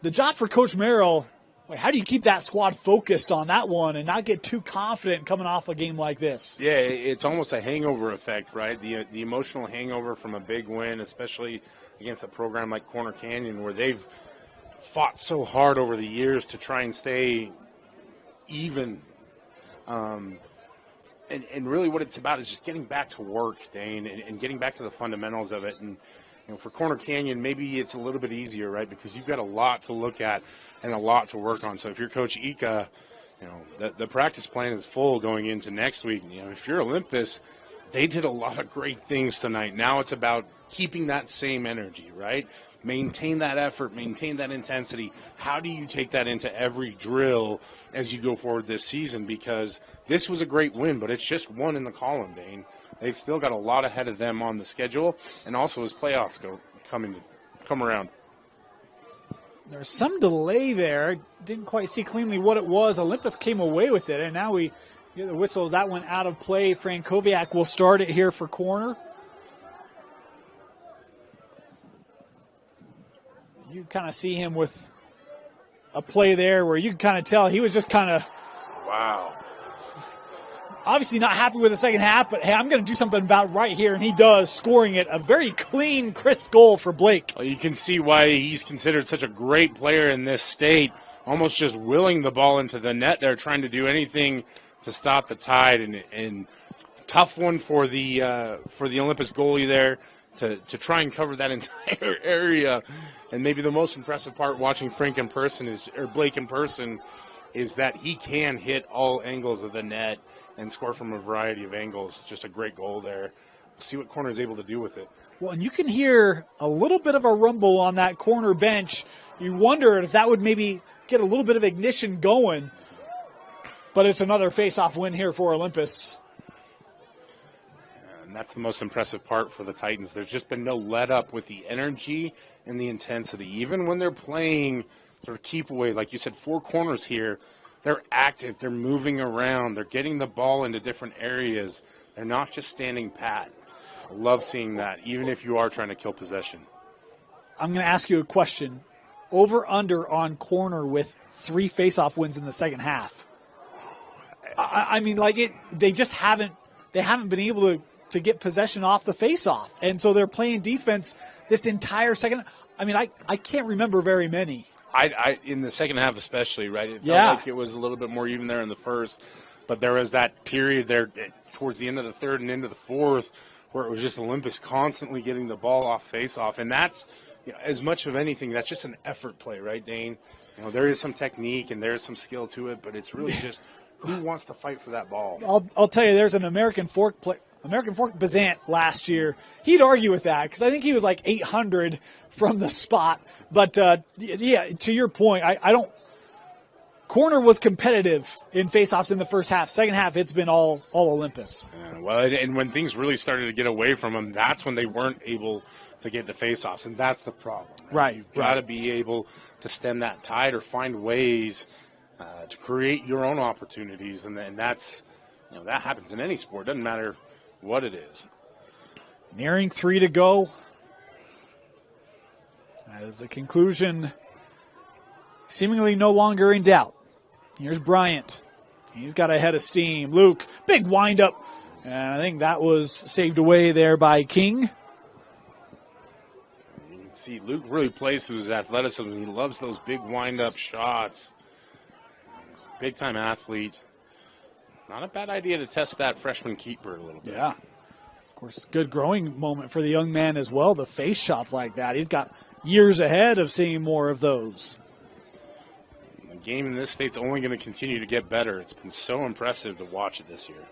The job for Coach Merrill, how do you keep that squad focused on that one and not get too confident coming off a game like this? Yeah, it's almost a hangover effect, right? The emotional hangover from a big win, especially against a program like Corner Canyon, where they've fought so hard over the years to try and stay even. And really what it's about is just getting back to work, Dane, and getting back to the fundamentals of it. And for Corner Canyon, maybe it's a little bit easier, right? Because you've got a lot to look at and a lot to work on. So if you're Coach Ika, the practice plan is full going into next week. If you're Olympus, they did a lot of great things tonight. Now it's about keeping that same energy, right? Maintain that effort, maintain that intensity. How do you take that into every drill as you go forward this season? Because this was a great win, but it's just one in the column, Dane. They've still got a lot ahead of them on the schedule, and also as playoffs come around. There's some delay there. Didn't quite see cleanly what it was. Olympus came away with it, and now we get the whistles. That went out of play. Frankowiak will start it here for corner. You kind of see him with a play there where you can kind of tell he was just kind of obviously not happy with the second half, but hey, I'm going to do something about right here, and he does, scoring it. A very clean, crisp goal for Blake. Well, you can see why he's considered such a great player in this state, almost just willing the ball into the net there, trying to do anything to stop the Tide, and tough one for the Olympus goalie there to try and cover that entire area. And maybe the most impressive part watching Blake in person is that he can hit all angles of the net and score from a variety of angles. Just a great goal there. See what corner is able to do with it. Well, and you can hear a little bit of a rumble on that corner bench. You wonder if that would maybe get a little bit of ignition going. But it's another face-off win here for Olympus. And that's the most impressive part for the Titans. There's just been no let-up with the energy and the intensity. Even when they're playing sort of keep away, like you said, 4 corners here, they're active, they're moving around, they're getting the ball into different areas. They're not just standing pat. I love seeing that, even if you are trying to kill possession. I'm going to ask you a question. Over/under on corner with 3 face-off wins in the second half. I mean, they just haven't been able to get possession off the face-off. And so they're playing defense this entire second. I mean, I can't remember very many. I in the second half especially, right? It felt like it was a little bit more even there in the first, but there was that period there towards the end of the third and into the fourth where it was just Olympus constantly getting the ball off face-off, and that's, as much of anything, that's just an effort play, right, Dane? There is some technique and there's some skill to it, but it's really just who wants to fight for that ball. I'll tell you, there's an American Fork Bazant last year. He'd argue with that because I think he was like 800 from the spot. But, yeah, to your point, I don't – corner was competitive in faceoffs in the first half. Second half, it's been all Olympus. Yeah, well, and when things really started to get away from them, that's when they weren't able to get the faceoffs, and that's the problem. Right. You've got to be able to stem that tide or find ways to create your own opportunities, and that's that happens in any sport. Doesn't matter what it is. Nearing 3 to go. As the conclusion seemingly no longer in doubt. Here's Bryant. He's got a head of steam. Luke, big windup. And I think that was saved away there by King. You can see Luke really plays to his athleticism. He loves those big wind-up shots. Big-time athlete. Not a bad idea to test that freshman keeper a little bit. Yeah. Of course, good growing moment for the young man as well. The face shots like that. He's got years ahead of seeing more of those. The game in this state's only going to continue to get better. It's been so impressive to watch it this year.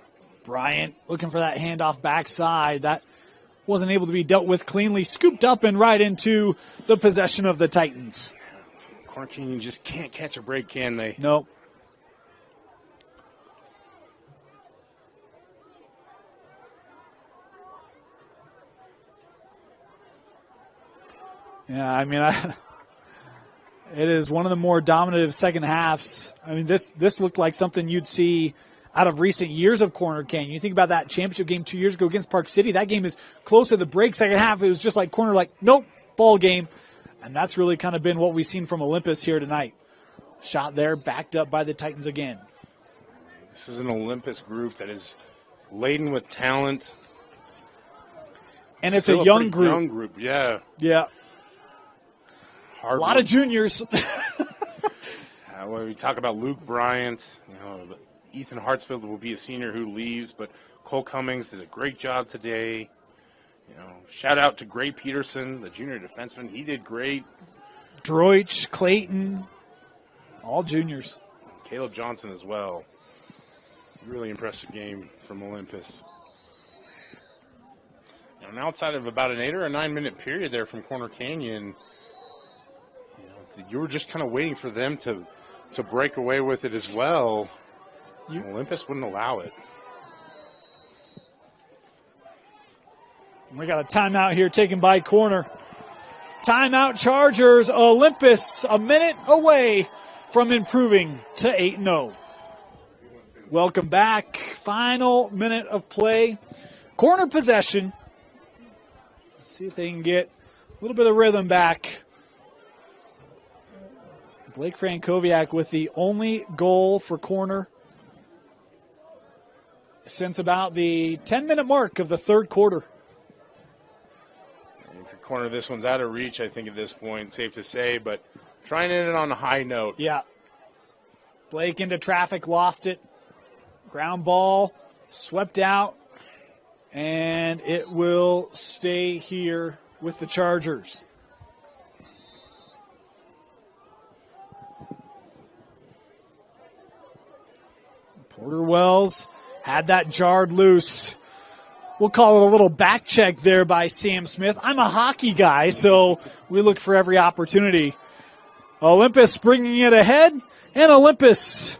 Bryant looking for that handoff backside. That wasn't able to be dealt with cleanly. Scooped up and right into the possession of the Titans. Corner Canyon just can't catch a break, can they? Nope. Yeah, I mean, it is one of the more dominative second halves. I mean, this looked like something you'd see out of recent years of Corner Canyon. You think about that championship game 2 years ago against Park City. That game is close to the break. Second half, it was just like Corner, like, nope, ball game. And that's really kind of been what we've seen from Olympus here tonight. Shot there, backed up by the Titans again. This is an Olympus group that is laden with talent. And it's a young group. Young group, yeah. Yeah. Hard a lot of juniors. When we talk about Luke Bryant, Ethan Hartsfield will be a senior who leaves, but Cole Cummings did a great job today. Shout out to Gray Peterson, the junior defenseman. He did great. Droich, Clayton, all juniors. Caleb Johnson as well. Really impressive game from Olympus. And outside of about an 8 or a 9 minute period there from Corner Canyon, you were just kind of waiting for them to break away with it as well. Olympus wouldn't allow it. We got a timeout here taken by Corner. Timeout Chargers. Olympus a minute away from improving to 8-0. Welcome back. Final minute of play. Corner possession. See if they can get a little bit of rhythm back. Blake Frankowiak with the only goal for Corner since about the 10-minute mark of the third quarter. And for Corner, this one's out of reach, I think, at this point, safe to say, but trying to end it on a high note. Yeah. Blake into traffic, lost it. Ground ball, swept out, and it will stay here with the Chargers. Porter Wells had that jarred loose. We'll call it a little back check there by Sam Smith. I'm a hockey guy, so we look for every opportunity. Olympus bringing it ahead, and Olympus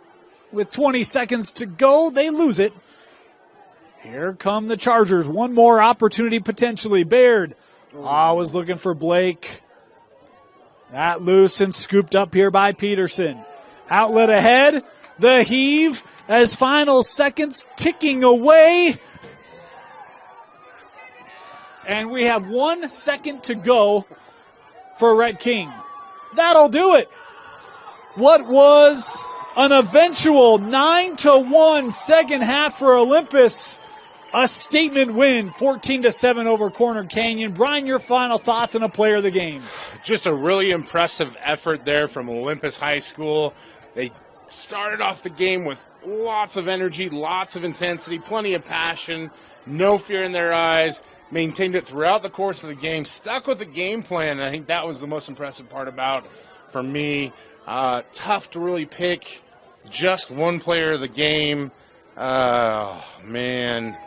with 20 seconds to go, they lose it. Here come the Chargers. One more opportunity potentially. Baird was looking for Blake. That loose and scooped up here by Peterson. Outlet ahead. The heave as final seconds ticking away. And we have 1 second to go for Red King. That'll do it. What was an eventual 9-1 second half for Olympus. A statement win, 14-7 over Corner Canyon. Brian, your final thoughts on a player of the game? Just a really impressive effort there from Olympus High School. They started off the game with lots of energy, lots of intensity, plenty of passion, no fear in their eyes, maintained it throughout the course of the game, stuck with the game plan, and I think that was the most impressive part about for me. Tough to really pick just one player of the game. Man,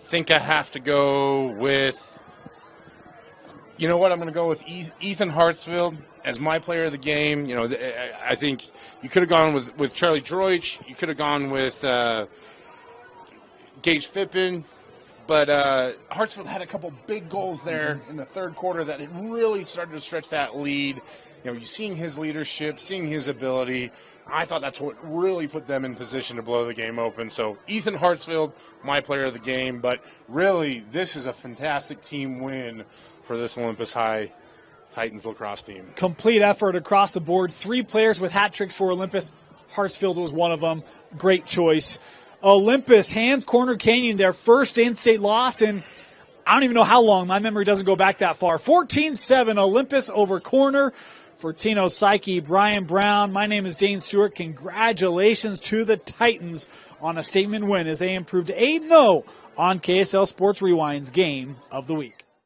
think I have to go with, you know what, I'm going to go with Ethan Hartsfield as my player of the game. You know, I think you could have gone with Charlie Droich. You could have gone with Gage Fippen. But Hartsfield had a couple big goals there in the third quarter that it really started to stretch that lead. You know, you're seeing his leadership, seeing his ability. I thought that's what really put them in position to blow the game open. So Ethan Hartsfield, my player of the game. But really, this is a fantastic team win for this Olympus High Titans lacrosse team. Complete effort across the board. 3 players with hat tricks for Olympus. Hartsfield was one of them. Great choice. Olympus hands Corner Canyon their first in-state loss in I don't even know how long. My memory doesn't go back that far. 14-7 Olympus over Corner. For Tino Psyche, Brian Brown, my name is Dane Stewart. Congratulations to the Titans on a statement win as they improved to 8-0 on KSL Sports Rewind's Game of the Week.